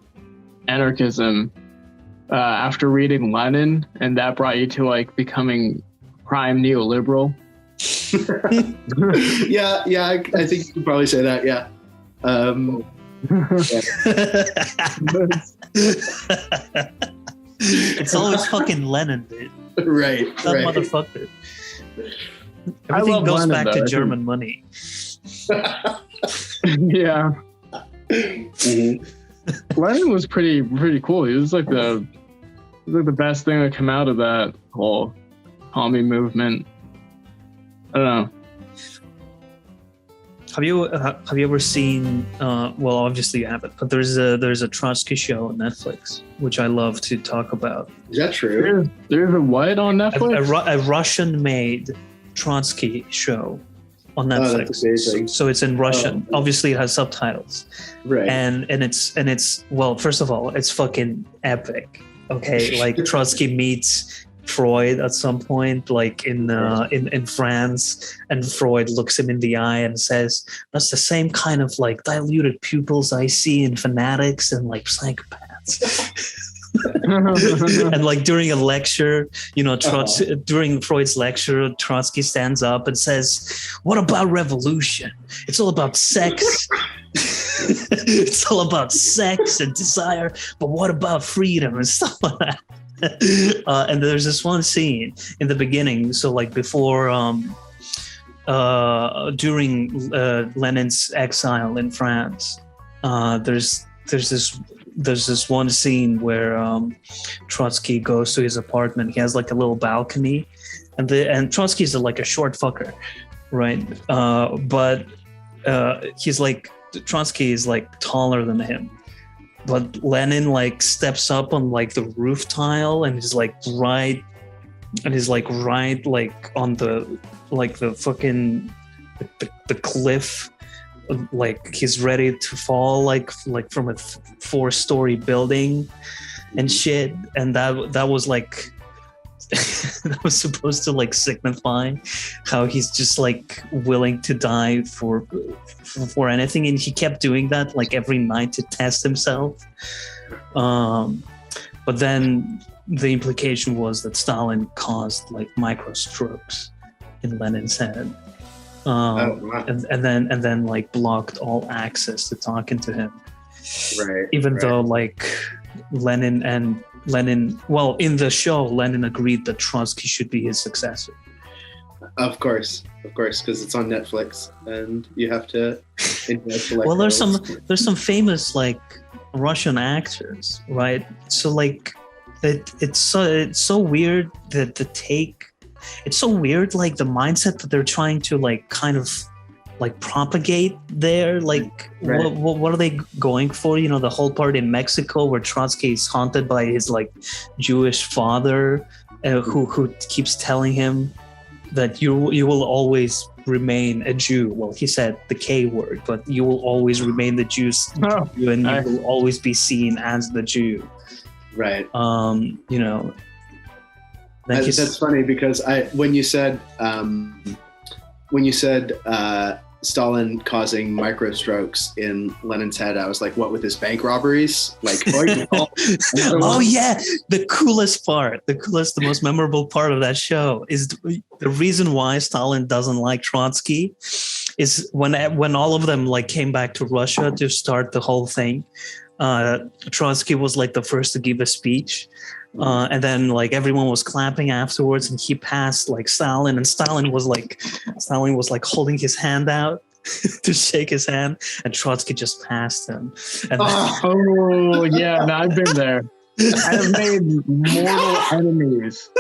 anarchism after reading Lenin, and that brought you to like becoming prime neoliberal. yeah, I think you could probably say that. Yeah. It's always fucking Lenin, dude. Right. That right. motherfucker. Everything goes Lenin, back though. to German money. Yeah. Mm-hmm. Lenin was pretty cool. He was like the best thing that came out of that whole PAMU movement. I don't know. Have you ever seen? Well, obviously you haven't, but there's a Trotsky show on Netflix, which I love to talk about. Is that true? There's a what on Netflix? A Russian-made Trotsky show on Netflix. Oh, that's amazing. So it's in Russian. Obviously, it has subtitles. Right. And it's well, first of all, it's fucking epic. Okay, like Trotsky meets Freud at some point, like in France, and Freud looks him in the eye and says, "That's the same kind of like diluted pupils I see in fanatics and like psychopaths." And like during a lecture, during Freud's lecture, Trotsky stands up and says, "What about revolution? It's all about sex." It's all about sex and desire, but what about freedom and stuff like that? And there's this one scene in the beginning, so like before during Lenin's exile in France, there's this one scene where Trotsky goes to his apartment. He has like a little balcony, and Trotsky's like a short fucker, right? But he's like, Trotsky is like taller than him, but Lenin like steps up on like the roof tile and is like right on the fucking the cliff, like he's ready to fall like from a 4-story building and shit. And that was like that was supposed to like signify how he's just like willing to die for anything, and he kept doing that like every night to test himself. But then the implication was that Stalin caused like micro strokes in Lenin's head, and then like blocked all access to talking to him. Right. Even though like Lenin, well, in the show, Lenin agreed that Trotsky should be his successor. Of course, because it's on Netflix, and you have to Well, there's some famous like Russian actors, right? So like it's so weird that it's so weird, like the mindset that they're trying to like kind of like propagate there. Like Right. what are they going for? You know, the whole part in Mexico where Trotsky is haunted by his like Jewish father, who keeps telling him that you will always remain a Jew. Well, he said the K word, but you will always remain the Jew, and you will always be seen as the Jew. Right. You know, That's funny because when you said Stalin causing microstrokes in Lenin's head, I was like, what with his bank robberies? Like, oh yeah, the coolest part, the most memorable part of that show is the reason why Stalin doesn't like Trotsky is when all of them like came back to Russia to start the whole thing. Trotsky was like the first to give a speech. And then like everyone was clapping afterwards, and he passed like Stalin, and Stalin was like holding his hand out to shake his hand, and Trotsky just passed him. And Oh yeah, no, I've been there. I have made mortal enemies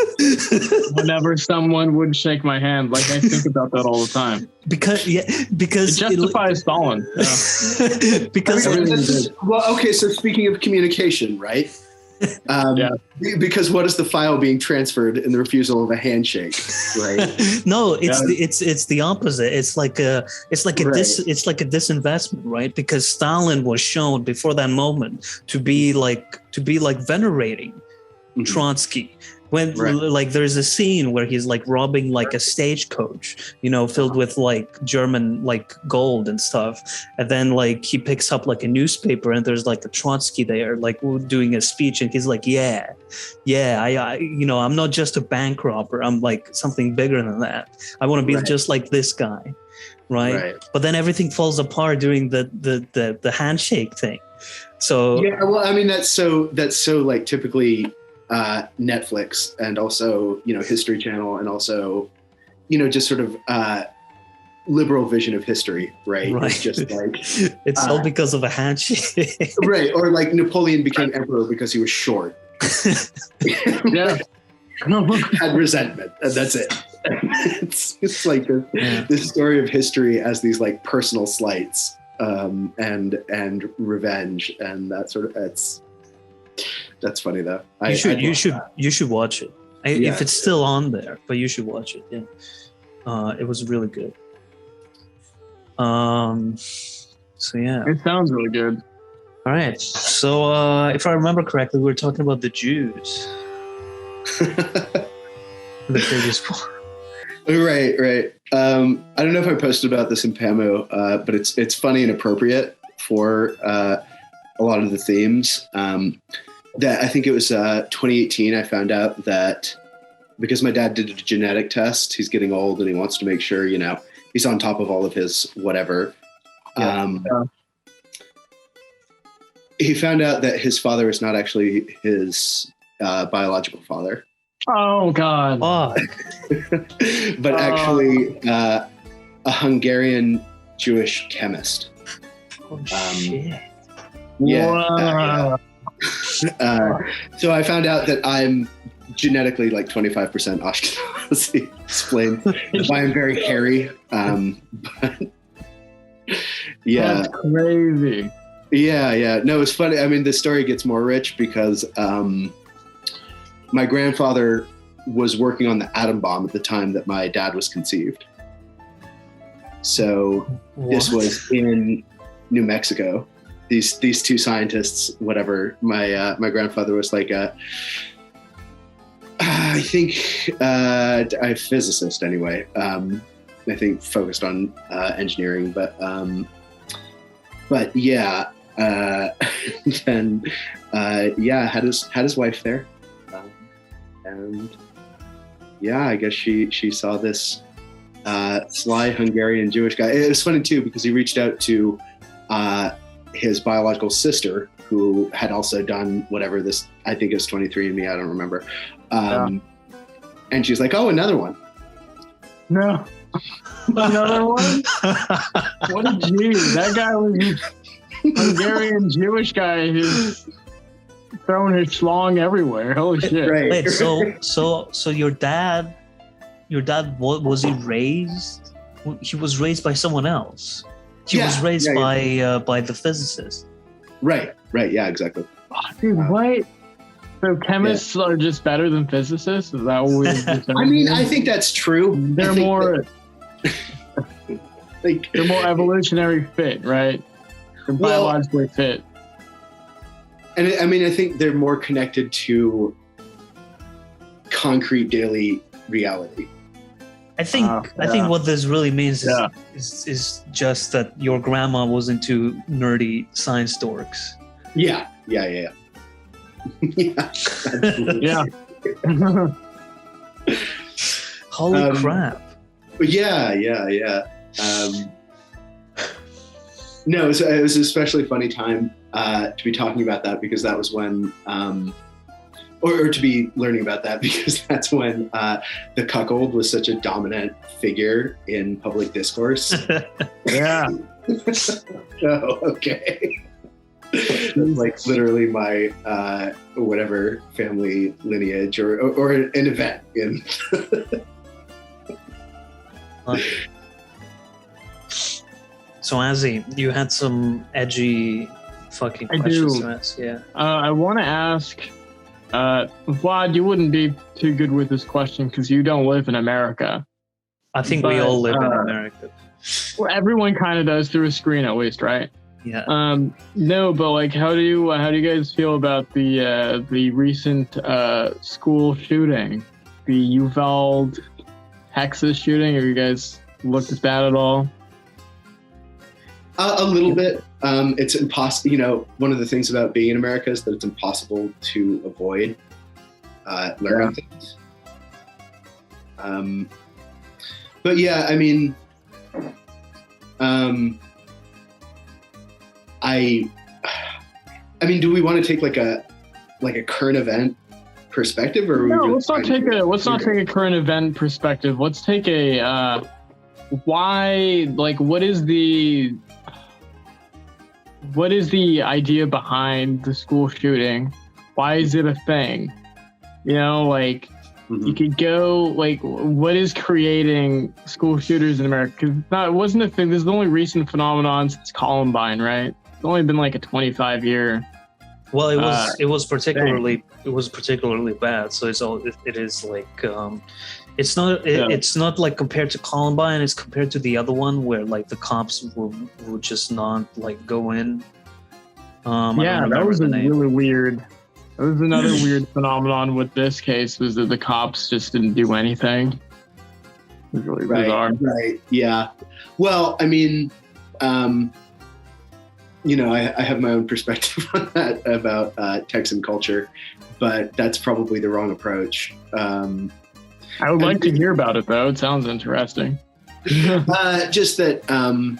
whenever someone would shake my hand. Like I think about that all the time. because It justifies Stalin. Yeah. because well, okay. So speaking of communication, right? Yeah. Because what is the file being transferred in the refusal of a handshake, right? No, it's the opposite. It's like a disinvestment, right? Because Stalin was shown before that moment to be like venerating Trotsky. When like there's a scene where he's like robbing like a stagecoach, you know, filled with like German like gold and stuff, and then like he picks up like a newspaper and there's like a Trotsky there like doing a speech, and he's like, I you know, I'm not just a bank robber, I'm like something bigger than that. I want to be just like this guy, right? But then everything falls apart during the handshake thing. So yeah, well, I mean that's so like typically Netflix, and also, you know, History Channel, and also, you know, just sort of liberal vision of history, right? It's just like it's all because of a handshake. Right, or like Napoleon became emperor because he was short. Yeah. Had resentment, and that's it. It's like this story of history as these like personal slights, and revenge, and that sort of that's funny though. You should watch it. If it's still on there, but you should watch it. Yeah, it was really good. So yeah, it sounds really good. All right. So if I remember correctly, we were talking about the Jews. The previous one. Right. I don't know if I posted about this in PAMU, but it's funny and appropriate for a lot of the themes. That I think it was 2018. I found out that because my dad did a genetic test, he's getting old and he wants to make sure, you know, he's on top of all of his whatever. He found out that his father is not actually his biological father. Oh God! But actually, a Hungarian Jewish chemist. Oh shit! Wow. So I found out that I'm genetically like 25% Ashkenazi. Explain why I'm very hairy. But yeah, that's crazy. Yeah. No, it's funny. I mean, the story gets more rich because my grandfather was working on the atom bomb at the time that my dad was conceived. So this was in New Mexico. These two scientists, whatever. My grandfather was like I think a physicist anyway. I think focused on engineering, but yeah. Then had his wife there, and yeah, I guess she saw this sly Hungarian Jewish guy. It was funny too because he reached out to his biological sister, who had also done whatever this, I think it was 23andMe, I don't remember. And she's like, oh, another one. No. Another one? What a G. That guy was a Hungarian Jewish guy who's throwing his schlong everywhere. Holy shit. Right. Wait, so your dad was he raised? He was raised by someone else. He was raised by the physicist. Right. Yeah, exactly. Dude, what? So chemists are just better than physicists? Is that what we're I mean, I think that's true. They're more they're more evolutionary fit, right? They're biologically fit. And I mean, I think they're more connected to concrete daily reality. I think what this really means is just that your grandma was into nerdy science dorks. Yeah. Yeah, absolutely. Yeah. Holy crap. Yeah. No, it was an especially funny time to be talking about that because that was when, or to be learning about that because that's when the cuckold was such a dominant figure in public discourse. Yeah. Oh, okay. That's like literally my whatever family lineage or an event in. So Azzy, you had some edgy fucking questions to ask. Yeah. I want to ask, Vlad, you wouldn't be too good with this question because you don't live in America. I think we all live in America. Well, everyone kind of does through a screen at least, right? Yeah. No, but like, how do you guys feel about the recent school shooting, the Uvalde, Texas shooting? Have you guys looked at that at all? A little bit. It's impossible. You know, one of the things about being in America is that it's impossible to avoid learning things. But yeah, I mean, I mean, do we want to take like a current event perspective, or no? Let's not take a current event perspective. Let's take a why. Like, what is the idea behind the school shooting? Why is it a thing? You know, like you could go like, what is creating school shooters in America? Because it wasn't a thing. This is the only recent phenomenon since Columbine, right? It's only been like a 25-year. Well, it was particularly bad. So it is like it's not like compared to Columbine. It's compared to the other one where like the cops would just not like go in. That was really weird. That was another weird phenomenon with this case, was that the cops just didn't do anything. It was really bizarre. Right. Yeah. Well, I mean, you know, I have my own perspective on that about Texan culture, but that's probably the wrong approach. I would like to hear about it, though. It sounds interesting. Just that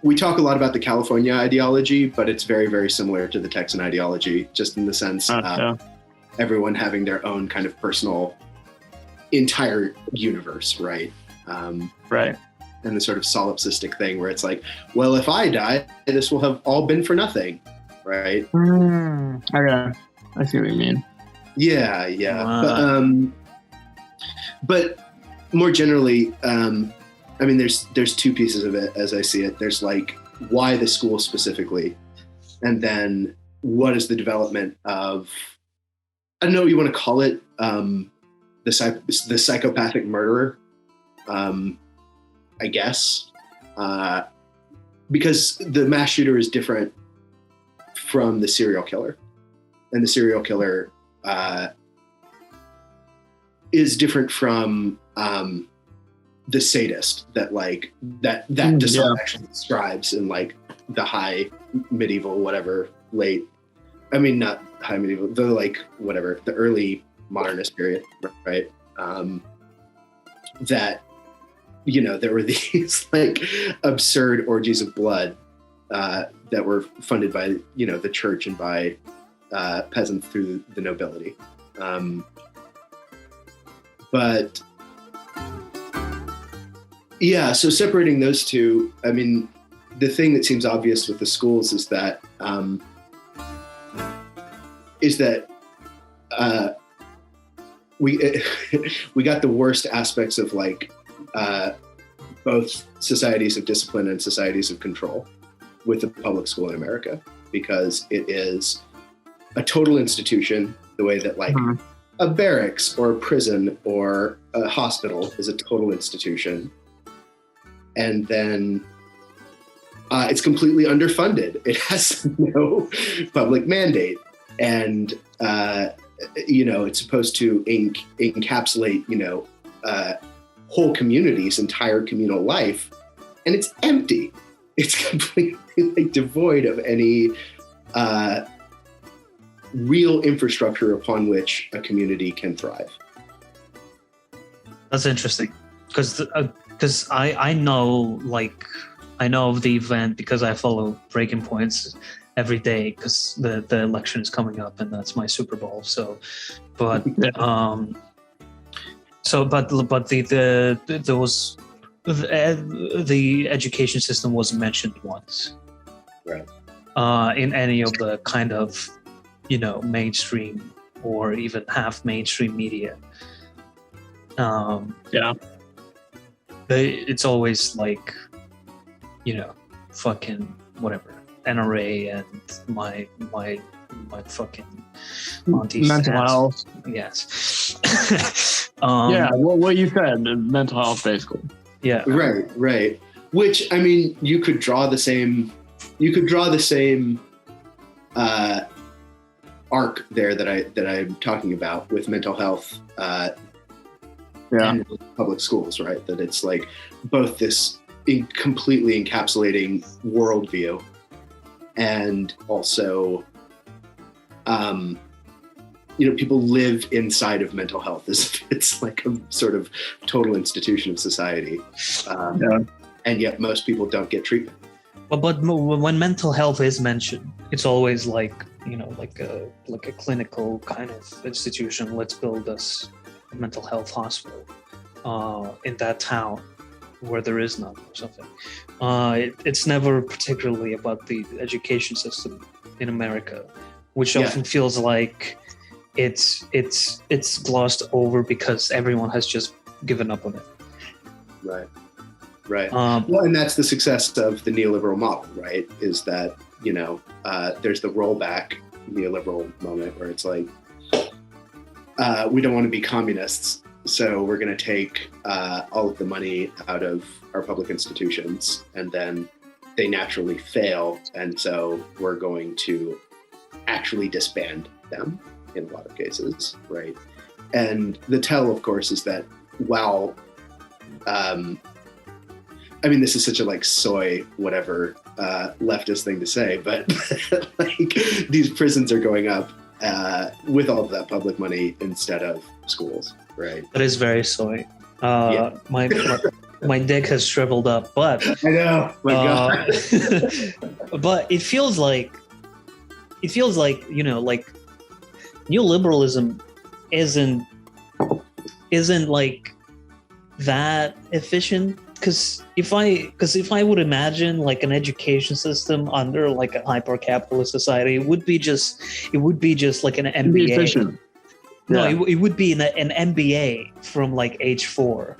we talk a lot about the California ideology, but it's very, very similar to the Texan ideology, just in the sense everyone having their own kind of personal entire universe, right? Right. And the sort of solipsistic thing where it's like, well, if I die, this will have all been for nothing, right? Okay, I see what you mean. Yeah. But more generally, I mean, there's two pieces of it as I see it. There's like, why the school specifically, and then what is the development of, I don't know what you want to call it, the psychopathic murderer, I guess, because the mass shooter is different from the serial killer, and the serial killer is different from the sadist that like that actually describes in like the high medieval whatever late, I mean not high medieval, the like whatever the early modernist period, right? That, you know, there were these like absurd orgies of blood that were funded by, you know, the church and by peasants through the nobility. But Yeah, so separating those two, I mean, the thing that seems obvious with the schools is that we got the worst aspects of like both societies of discipline and societies of control with the public school in America, because it is a total institution, the way that like a barracks or a prison or a hospital is a total institution. And then it's completely underfunded. It has no public mandate. And, it's supposed to encapsulate, whole communities, entire communal life. And it's empty. It's completely devoid of any real infrastructure upon which a community can thrive. That's interesting, because I know of the event because I follow Breaking Points every day because the election is coming up and that's my Super Bowl. So, but there was the education system wasn't mentioned once, right? In any of the kind of mainstream or even half mainstream media. It's always like, fucking whatever, NRA and my fucking auntie's mental health. Yes. What you said, mental health, basically. Yeah. Right. Which, I mean, you could draw the same arc there that I'm talking about with mental health and public schools, right? That it's like both this completely encapsulating worldview and also, people live inside of mental health as if it's like a sort of total institution of society. And yet most people don't get treatment. But when mental health is mentioned, it's always like, like a clinical kind of institution. Let's build this mental health hospital in that town where there is none or something. It's never particularly about the education system in America, which often feels like it's glossed over because everyone has just given up on it. Right. Well, and that's the success of the neoliberal model, right? Is that, there's the rollback neoliberal moment where it's like, we don't want to be communists, so we're going to take all of the money out of our public institutions, and then they naturally fail, and so we're going to actually disband them in a lot of cases, right? And the tell, of course, is that while this is such a like soy whatever leftist thing to say, but like these prisons are going up with all of that public money instead of schools, right? That is very soy. My dick has shriveled up, but I know, my God. But it feels like like neoliberalism isn't like that efficient. Because if I would imagine like an education system under like a hyper-capitalist society, it would be just like an MBA. No, it would be an MBA from like age 4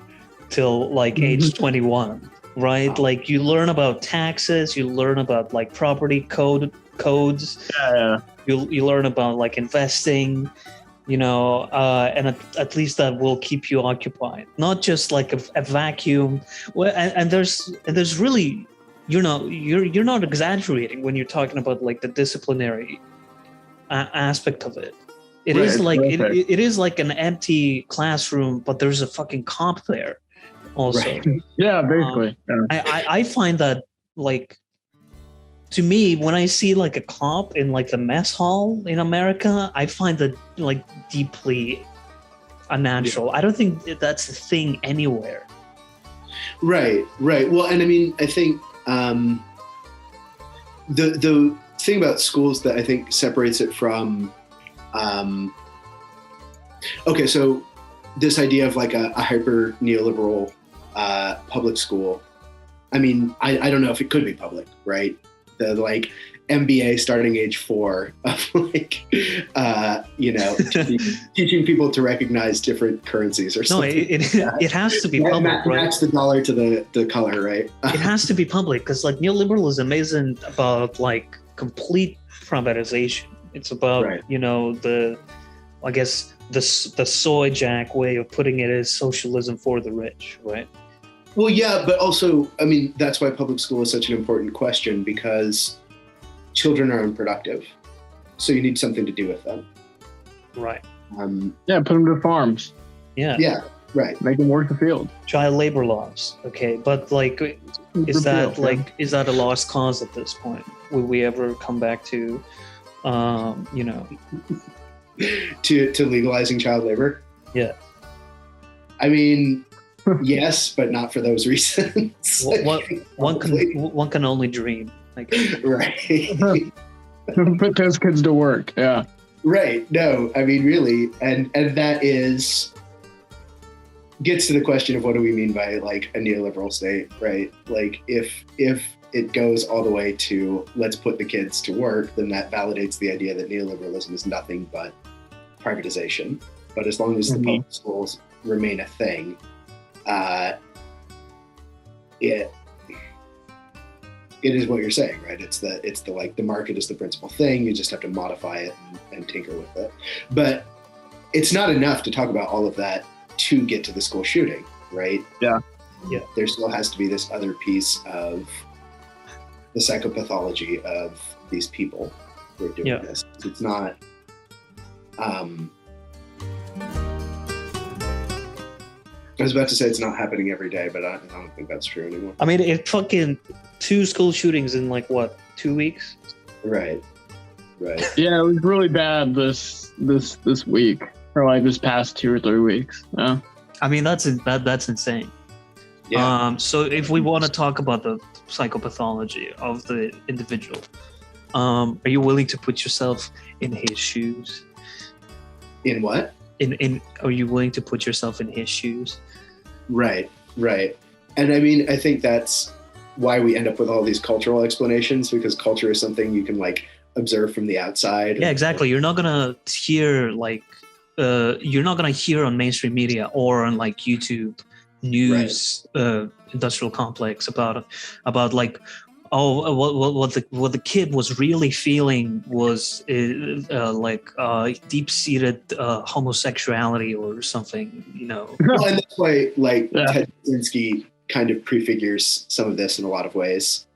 till like age 21, right? Wow. Like you learn about taxes, you learn about like property codes. You learn about like investing. And at least that will keep you occupied, not just like a vacuum. Well, and there's really, you're not exaggerating when you're talking about like the disciplinary aspect of it. It is like it is like an empty classroom, but there's a fucking cop there, also. Right. Yeah, basically. I find that like. To me, when I see like a cop in like the mess hall in America, I find that like deeply unnatural. I don't think that's a thing anywhere. Right. Well, and I think the thing about schools that I think separates it from, so this idea of like a hyper neoliberal public school. I mean, I don't know if it could be public, right? The like MBA starting age 4 of like, teaching people to recognize different currencies or something. It has to be public, right? Match the dollar to the color, right? It has to be public because like neoliberalism isn't about like complete privatization. It's about, Right. I guess the soy jack way of putting it is socialism for the rich, right? Well, yeah, but also, I mean, that's why public school is such an important question, because children are unproductive. So you need something to do with them. Right. Yeah, put them to farms. Yeah. Yeah, right. Make them work the field. Child labor laws. Okay. But like, is that a lost cause at this point? Will we ever come back to, to legalizing child labor? Yeah. I mean, yes, but not for those reasons. One can only dream. Like, right. Put those kids to work. Yeah. Right. No, I mean, really. And that gets to the question of what do we mean by like a neoliberal state, right? Like if it goes all the way to let's put the kids to work, then that validates the idea that neoliberalism is nothing but privatization. But as long as the public schools remain a thing, it is what you're saying, right? It's the like the market is the principal thing. You just have to modify it and tinker with it. But it's not enough to talk about all of that to get to the school shooting, right? Yeah. Yeah. There still has to be this other piece of the psychopathology of these people who are doing this. It's not. I was about to say it's not happening every day, but I don't think that's true anymore. I mean, it fucking 2 school shootings in like what, 2 weeks? Right. Yeah, it was really bad this week, or like this past 2 or 3 weeks. Yeah. I mean, that's insane. Yeah. So if we want to talk about the psychopathology of the individual, are you willing to put yourself in his shoes? In what? Are you willing to put yourself in his shoes? Right. And I mean, I think that's why we end up with all these cultural explanations, because culture is something you can like observe from the outside. Yeah, exactly. You're not gonna hear like on mainstream media or on like YouTube news, industrial complex about like, what the kid was really feeling was deep-seated homosexuality or something, Well, and that's why Ted Kaczynski kind of prefigures some of this in a lot of ways,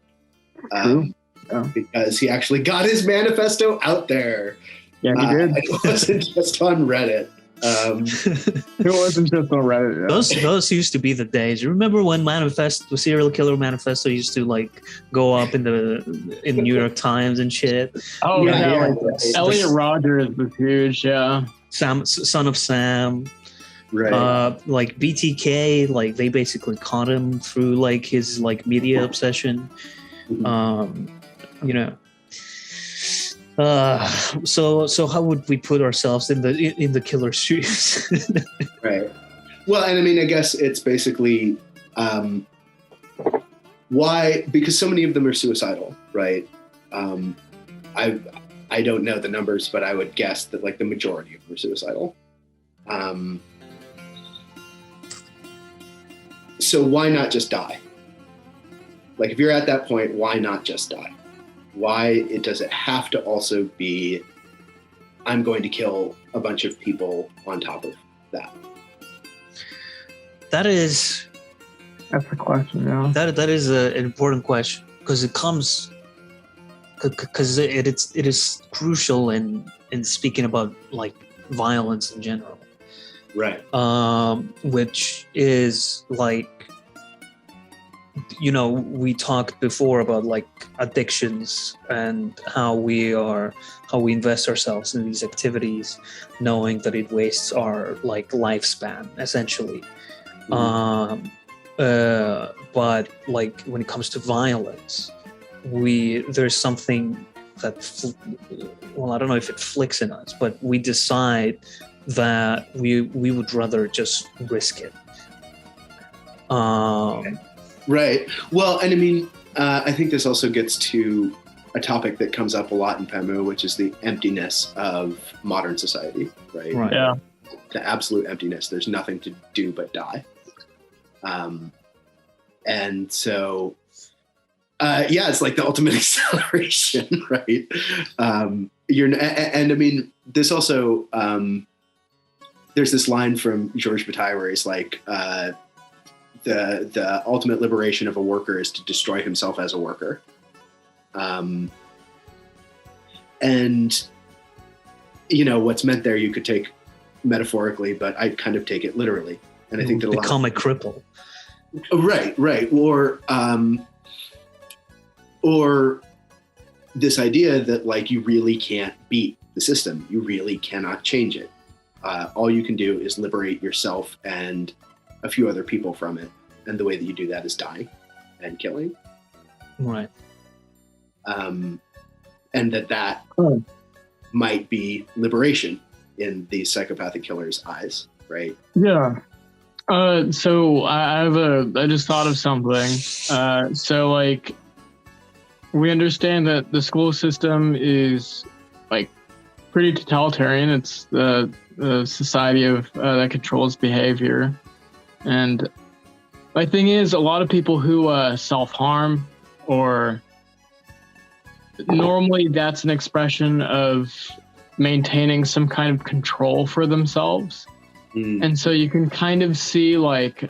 because he actually got his manifesto out there. Yeah, he did. It wasn't just on Reddit. It wasn't just on Reddit. Yeah. Those used to be the days. You remember when the serial killer manifesto used to like go up in New York Times and shit? Oh yeah. Elliot Rodgers was huge. Yeah. Son of Sam. Right. Like BTK, like they basically caught him through like his like media obsession. So how would we put ourselves in the killer's shoes? Right. Well, and I mean, I guess it's basically why, because so many of them are suicidal, right? I don't know the numbers, but I would guess that like the majority of them are suicidal. So why not just die? Like if you're at that point, why not just die? Why does it have to also be, I'm going to kill a bunch of people on top of that? That's the question, yeah. That is an important question, because it is crucial in speaking about like violence in general. Right. Which is like, we talked before about like addictions and how we invest ourselves in these activities, knowing that it wastes our like lifespan essentially. But like when it comes to violence, there's something that, I don't know if it flicks in us, but we decide that we would rather just risk it. Right. Well, and I mean, I think this also gets to a topic that comes up a lot in PAMU, which is the emptiness of modern society, right? Right. Yeah. The absolute emptiness. There's nothing to do but die. And so, it's like the ultimate acceleration, right? And I mean, this also, there's this line from Georges Bataille where he's like, the ultimate liberation of a worker is to destroy himself as a worker. And, you know, what's meant there you could take metaphorically, but I kind of take it literally. And I think that become a cripple. Right. Or this idea that like you really can't beat the system. You really cannot change it. All you can do is liberate yourself and a few other people from it. And the way that you do that is dying and killing. Right. And that might be liberation in these psychopathic killers' eyes, right? Yeah. So I just thought of something. So like, we understand that the school system is like pretty totalitarian. It's the society of that controls behavior. And my thing is, a lot of people who self-harm, or normally that's an expression of maintaining some kind of control for themselves. And so you can kind of see like,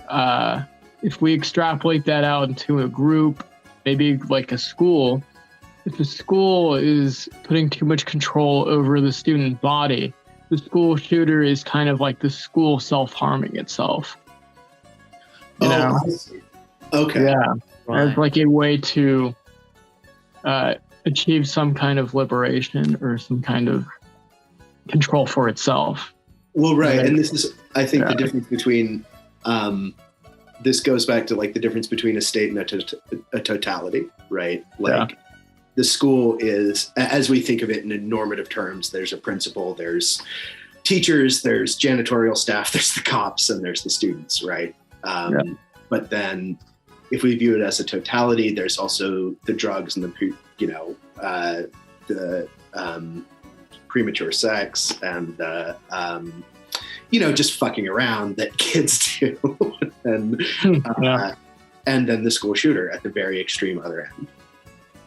if we extrapolate that out into a group, maybe like a school, if a school is putting too much control over the student body, the school shooter is kind of like the school self-harming itself. You know? Okay. Yeah. Right. As like a way to achieve some kind of liberation or some kind of control for itself. Well, right. And this is, I think, the difference between, this goes back to like the difference between a state and a totality, right? Like the school is, as we think of it in normative terms, there's a principal, there's teachers, there's janitorial staff, there's the cops, and there's the students, right? But then if we view it as a totality, there's also the drugs and the premature sex and just fucking around that kids do. And then the school shooter at the very extreme other end.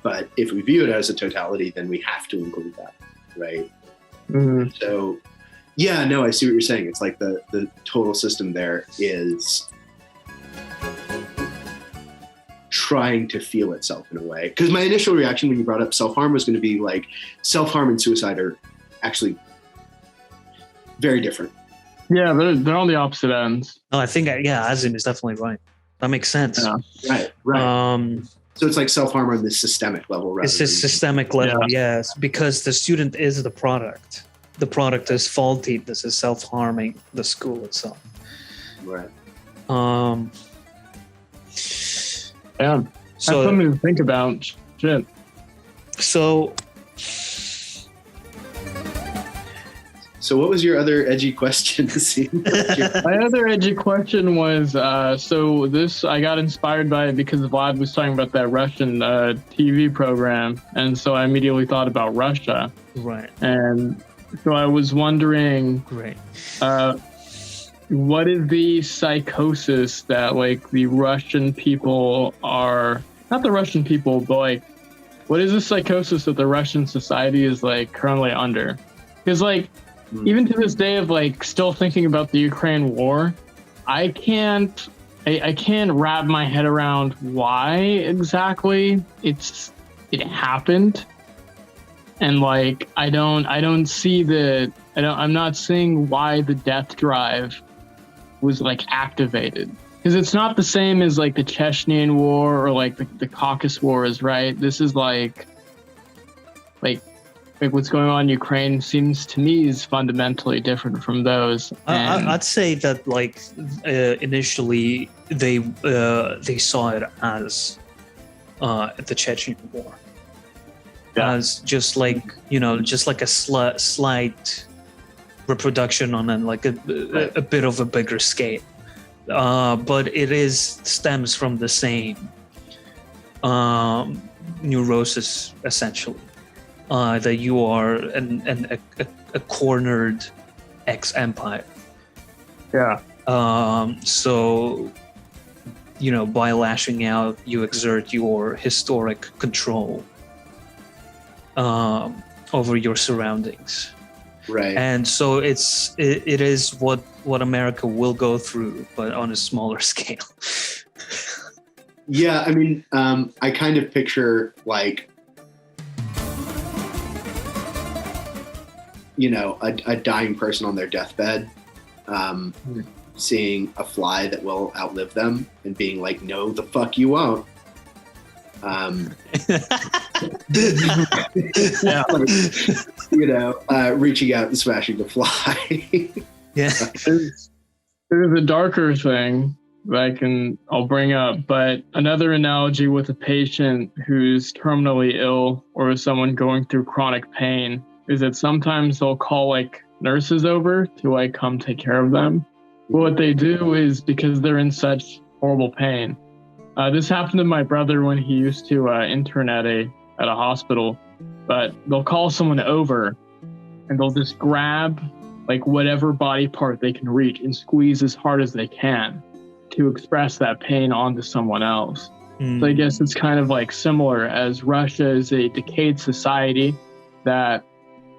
But if we view it as a totality, then we have to include that, right? Mm-hmm. So I see what you're saying. It's like the total system there is trying to feel itself in a way. Because my initial reaction when you brought up self-harm was going to be like, self-harm and suicide are actually very different. Yeah, they're on the opposite ends. No, I think, Azim is definitely right. That makes sense. Yeah. Right. So it's like self-harm on this systemic level. It's a systemic level, yes, because the student is the product. The product is faulty. This is self-harming the school itself. Right. Yeah. So that's something to think about. Shit. So what was your other edgy question? My other edgy question was, so this, I got inspired by it because Vlad was talking about that Russian TV program. And so I immediately thought about Russia. Right. And so I was wondering, great. What is the psychosis that like the Russian people are, not the Russian people, but like, what is the psychosis that the Russian society is like currently under? Because like, even to this day of like still thinking about the Ukraine war, I can't wrap my head around why exactly it happened. And like, I'm not seeing why the death drive was like activated. Because it's not the same as like the Chechnya war or like the Caucasus wars, right? This is like what's going on in Ukraine seems to me is fundamentally different from those. I'd say that like initially they saw it as the Chechen war, as just like a slight reproduction on like a bit of a bigger scale. but it stems from the same neurosis, essentially, that you are a cornered ex-empire. Yeah. So, by lashing out, you exert your historic control over your surroundings. Right. And so it is what America will go through, but on a smaller scale. Yeah, I mean, I kind of picture like, a dying person on their deathbed, seeing a fly that will outlive them and being like, no, the fuck you won't. Reaching out and smashing the fly. Yeah. There's a darker thing that I'll bring up, but another analogy with a patient who's terminally ill or someone going through chronic pain is that sometimes they'll call like nurses over to like come take care of them. What they do is, because they're in such horrible pain. This happened to my brother when he used to intern at a hospital, but they'll call someone over and they'll just grab like whatever body part they can reach and squeeze as hard as they can to express that pain onto someone else. So I guess it's kind of like similar, as Russia is a decayed society that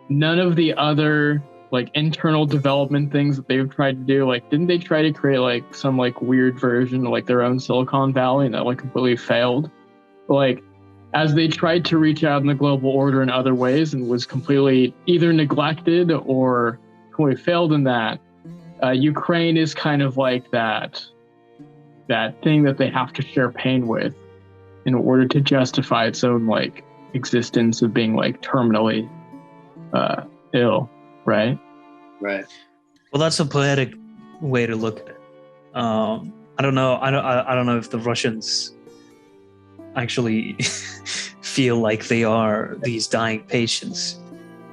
none of the other like internal development things that they've tried to do, like didn't they try to create like some like weird version of like their own Silicon Valley and that like completely failed? But like as they tried to reach out in the global order in other ways and was completely either neglected or completely failed in that, Ukraine is kind of like that thing that they have to share pain with in order to justify its own like existence of being like terminally ill. Right. Well, that's a poetic way to look at it. I don't know. I don't know if the Russians actually feel like they are these dying patients.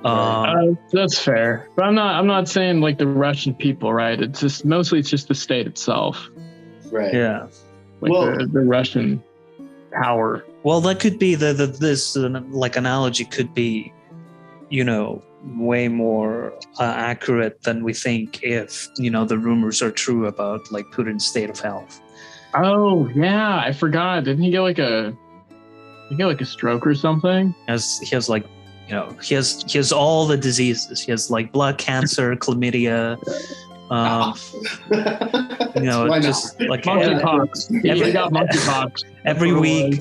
That's fair, but I'm not saying like the Russian people, right? It's just mostly the state itself. Right. Yeah. Like the Russian power. Well, that could be this like analogy could be, way more accurate than we think if the rumors are true about like Putin's state of health. Oh yeah, I forgot. Didn't he get like a stroke or something? He has like he has all the diseases. He has like blood cancer, chlamydia. Just like monkeypox. He got monkeypox.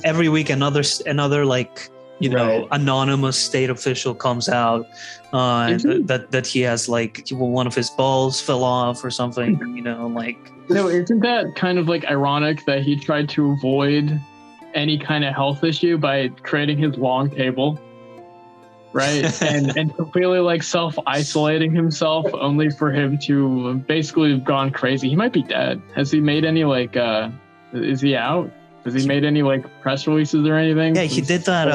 Every week another like Right. anonymous state official comes out that he has like one of his balls fell off or something. Like. No, isn't that kind of like ironic that he tried to avoid any kind of health issue by creating his long table, right? and completely like self-isolating himself, only for him to basically have gone crazy. He might be dead. Has he made any like? Is he out? Has he made any like press releases or anything? Yeah, he did that.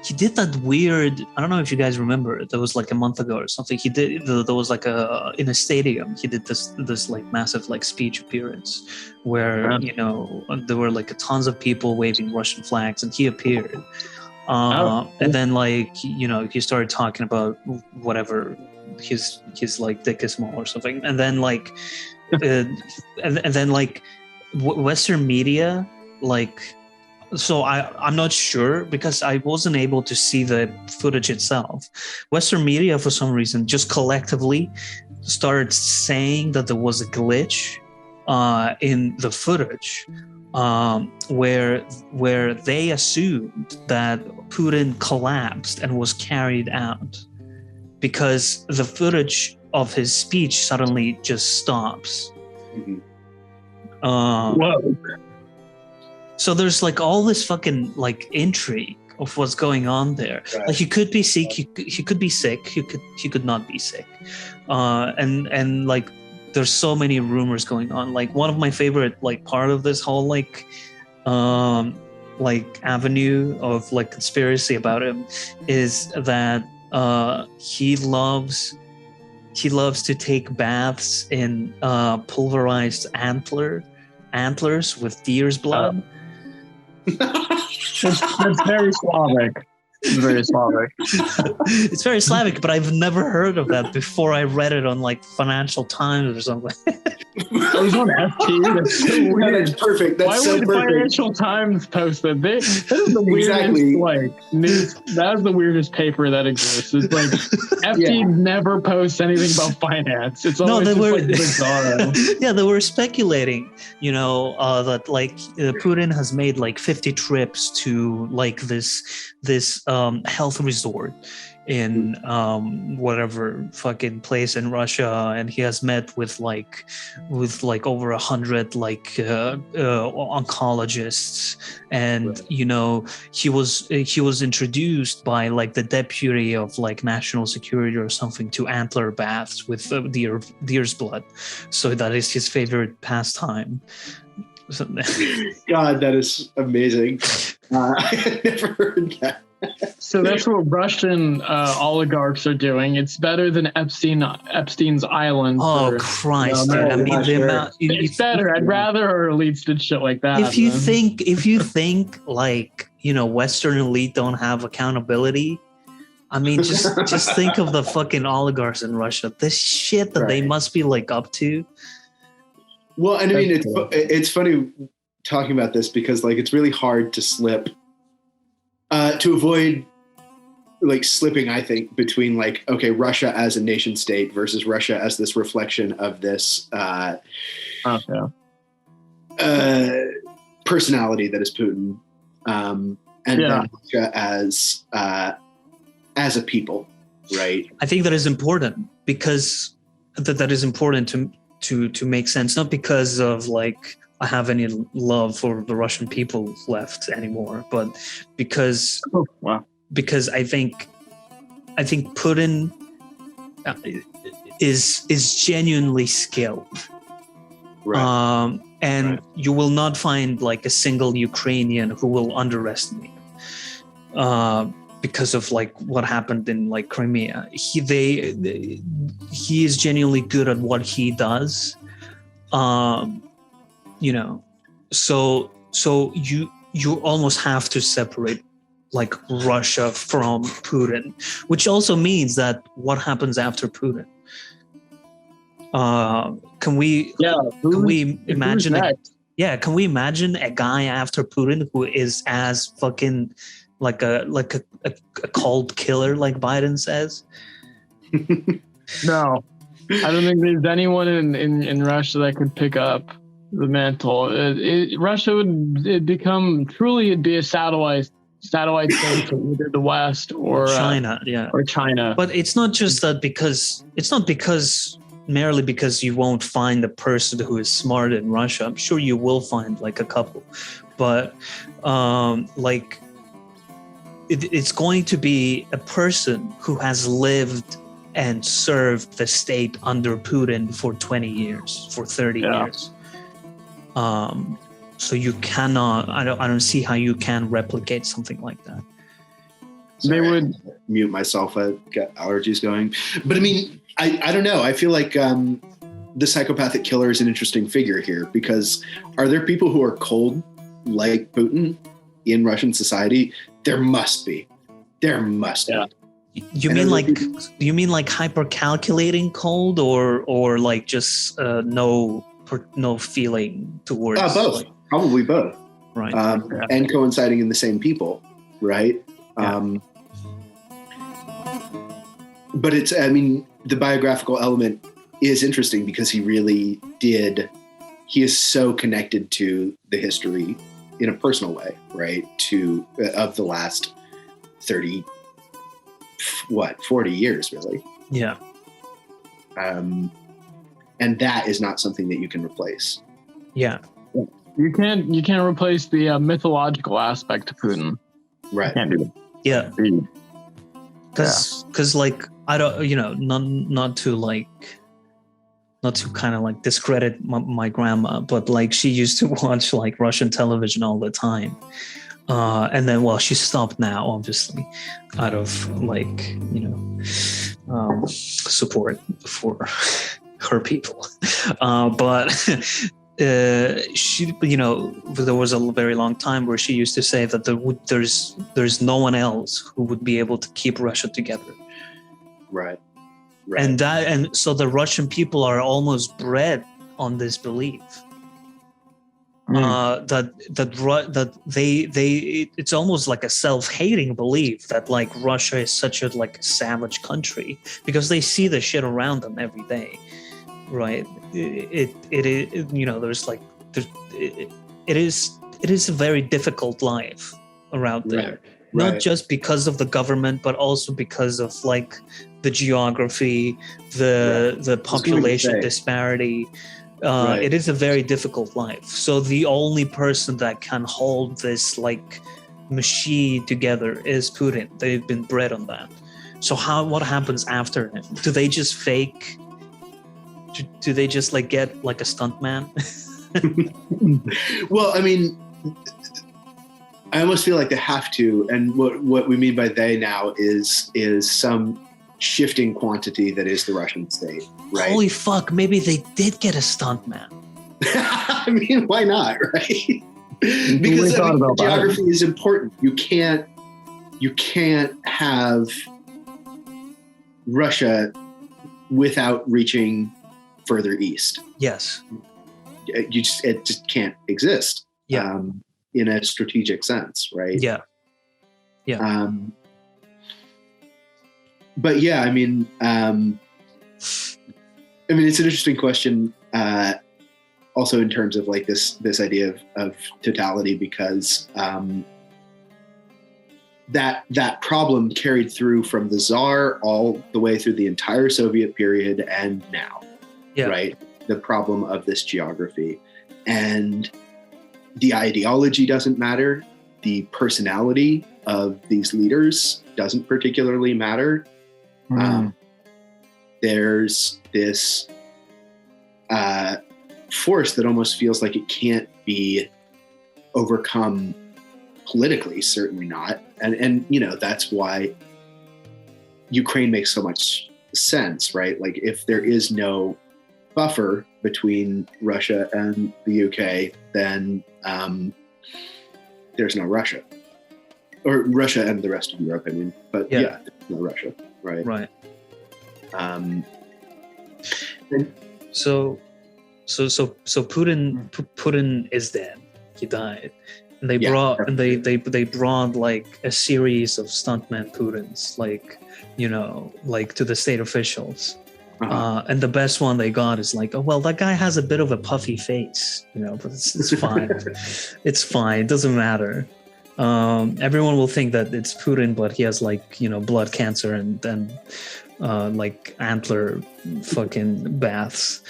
He did that weird. I don't know if you guys remember. That was like a month ago or something. He did. There was like in a stadium. He did this like massive like speech appearance, where there were like tons of people waving Russian flags, and he appeared. And then like he started talking about whatever his like dick is small or something, and then like and then like Western media. Like, so I'm not sure because I wasn't able to see the footage itself. Western media, for some reason, just collectively started saying that there was a glitch in the footage where they assumed that Putin collapsed and was carried out because the footage of his speech suddenly just stops. Mm-hmm. Whoa. So there's like all this fucking like intrigue of what's going on there. Right. Like he could be sick, he could be sick, he could not be sick, and like there's so many rumors going on. Like one of my favorite like part of this whole like avenue of like conspiracy about him is that he loves he loves to take baths in pulverized antlers with deer's blood. That's very Slavic. It's very Slavic. It's very Slavic, but I've never heard of that before. I read it on like Financial Times or something. It was on FT. That's so weird. That's perfect. That's Why so would perfect. Financial Times post that? That is the weirdest Exactly. like news. That is the weirdest paper that exists. It's like FT never posts anything about finance. It's always they just were like bizarro. yeah, they were speculating, that like Putin has made like 50 trips to like this health resort in whatever fucking place in Russia, and he has met with like over 100 like oncologists, and he was introduced by like the deputy of like national security or something to antler baths with deer's blood, so that is his favorite pastime. God, that is amazing. I never heard that. So that's what Russian oligarchs are doing. It's better than Epstein's Island. Oh for, Christ, dude! I mean, the amount. It's better. I'd rather our elites did shit like that. If you think like Western elite don't have accountability, I mean, just think of the fucking oligarchs in Russia. This shit that they must be like up to. Well, and I mean, it's funny talking about this because like it's really hard to slip. To avoid like slipping, I think, between like, okay, Russia as a nation state versus Russia as this reflection of this personality that is Putin, and then Russia as a people, right? I think that is important because that is important to make sense, not because of like I have any love for the Russian people left anymore, but because I think Putin is genuinely skilled, Right. You will not find like a single Ukrainian who will underestimate because of like what happened in like Crimea. He is genuinely good at what he does. So you almost have to separate like Russia from Putin, which also means that what happens after Putin? Can we imagine? Can we imagine a guy after Putin who is as fucking like a cold killer like Biden says? No, I don't think there's anyone in Russia that could pick up the mantle. Russia would become truly. It'd be a satellite state to either the West or China, or China. But it's not just that merely because you won't find a person who is smart in Russia. I'm sure you will find like a couple, but it's going to be a person who has lived and served the state under Putin for 20 years, for 30 years. So you cannot. I don't see how you can replicate something like that. Sorry, they would mute myself. I got allergies going, but I mean, I don't know. I feel like the psychopathic killer is an interesting figure here because are there people who are cold like Putin in Russian society? There must be. There must be. You mean like hyper calculating cold or like just no feeling towards both. Like, probably both, right? And coinciding in the same people, right? But it's, I mean, the biographical element is interesting because he is so connected to the history in a personal way, right? Of the last 40 years, really. Yeah. And that is not something that you can replace. Yeah. You can't replace the mythological aspect to Putin. Right. You can't do it. Yeah. Because like I don't not to kind of like discredit my grandma, but like she used to watch like Russian television all the time, and then she stopped now, obviously, out of like support for her people. But she, there was a very long time where she used to say that there's no one else who would be able to keep Russia together. Right. And so the Russian people are almost bred on this belief. That it's almost like a self-hating belief that like Russia is such a like savage country because they see the shit around them every day, right? It is a very difficult life around there, not just because of the government, but also because of like the geography, the population disparity. It is a very difficult life. So the only person that can hold this like machine together is Putin. They've been bred on that. So what happens after him? Do they just fake? Do they just like get like a stuntman? Well, I mean, I almost feel like they have to. And what we mean by they now is some shifting quantity that is the Russian state, right? Holy fuck, maybe they did get a stuntman. I mean, why not, right? Because geography is important. You can't have Russia without reaching further east. Yes. It just can't exist. Yeah. In a strategic sense, right? Yeah. Yeah. But yeah, I mean, it's an interesting question, also in terms of like this idea of totality, because that problem carried through from the Tsar all the way through the entire Soviet period and now, right? The problem of this geography, and the ideology doesn't matter. The personality of these leaders doesn't particularly matter. There's this force that almost feels like it can't be overcome politically, certainly not. And that's why Ukraine makes so much sense, right? Like if there is no buffer between Russia and the UK, then there's no Russia. Or Russia and the rest of Europe, I mean. But there's no Russia. Right. So Putin is dead. He died, and they brought like a series of stuntman Putins, like to the state officials. And the best one they got is like, oh well, that guy has a bit of a puffy face, but it's fine. It's fine. It doesn't matter. Everyone will think that it's Putin, but he has like, blood cancer and like antler fucking baths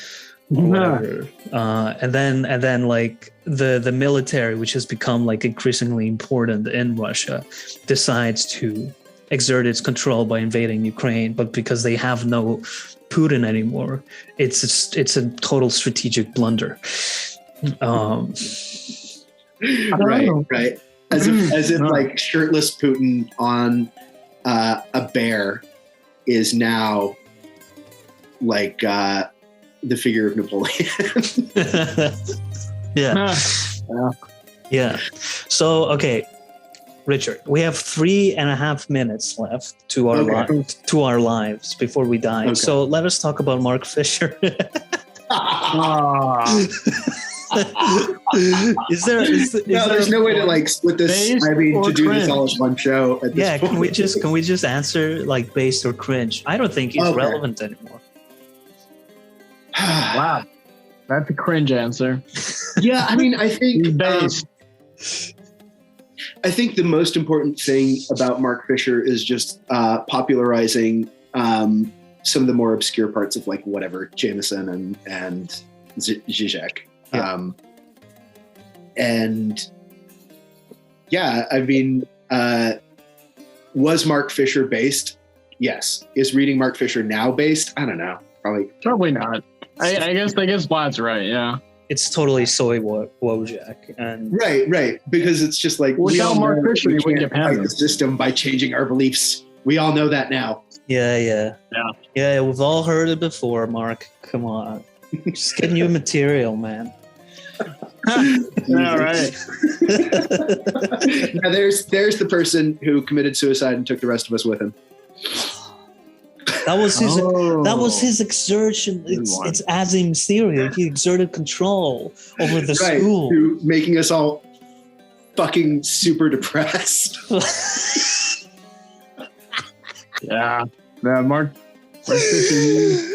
or whatever. And then like the military, which has become like increasingly important in Russia, decides to exert its control by invading Ukraine, but because they have no Putin anymore, it's a total strategic blunder. Right. As if like shirtless Putin on a bear is now like the figure of Napoleon. Yeah. So, okay, Richard, we have 3.5 minutes left to our lives before we die. Okay. So let us talk about Mark Fisher. There's no way to like split this. I mean, to do cringe. This all as one show. At this point. Can we just answer like based or cringe? I don't think it's relevant anymore. Wow, that's a cringe answer. Yeah, I mean, I think based. I think the most important thing about Mark Fisher is just popularizing some of the more obscure parts of like whatever Jameson and Zizek. And yeah, I mean, was Mark Fisher based? Yes. Is reading Mark Fisher now based? I don't know. Probably not. I guess Vlad's right. Yeah. It's totally soy Wojak. And right. Because it's just like without Mark Fisher, you wouldn't get fight the system by changing our beliefs We all know that now. Yeah. We've all heard it before, Mark. Come on, just getting new material, man. All right. Now there's the person who committed suicide and took the rest of us with him. That was his exertion. It's Azim's theory. He exerted control over the school, through making us all fucking super depressed. Yeah, Mark Fisher,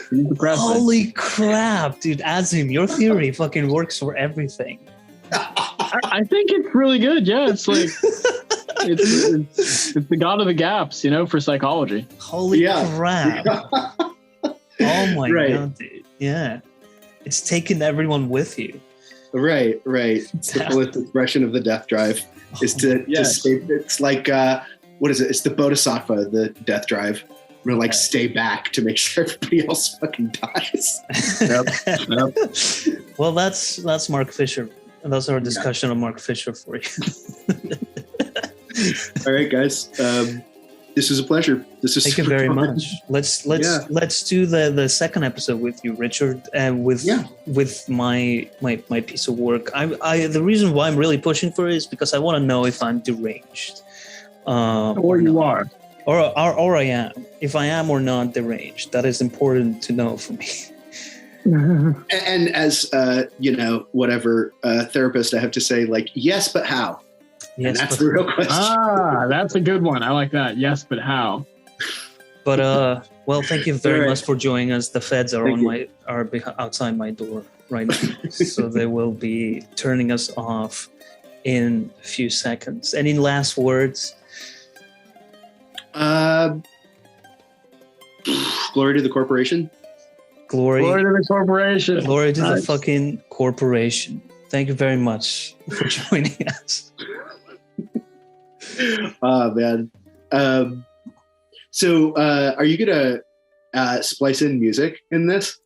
he's depressing. Holy crap, dude! Azim, your theory fucking works for everything. I think it's really good. Yeah, it's like it's the god of the gaps, for psychology. Holy crap! Oh my god, dude! Yeah, it's taking everyone with you. Right. It's the fullest expression of the death drive. Is to stay. It's like what is it? It's the Bodhisattva, the death drive. We're like stay back to make sure everybody else fucking dies. Yep. Well, that's Mark Fisher. And that's our discussion on Mark Fisher for you. All right, guys. This was a pleasure. Thank you very much. Let's do the second episode with you, Richard, and with my piece of work. I the reason why I'm really pushing for it is because I want to know if I'm deranged, or you are, or I am. If I am or not deranged, that is important to know for me. And as whatever therapist, I have to say, like, yes, but how? Yes, and that's the real question. That's a good one. I like that. Yes, but how? But well, thank you very much for joining us. The feds are outside my door right now, so they will be turning us off in a few seconds. Any last words? Glory to the corporation. Glory to the corporation. Glory to the fucking corporation. Thank you very much for joining us. Oh, man. So are you going to splice in music in this?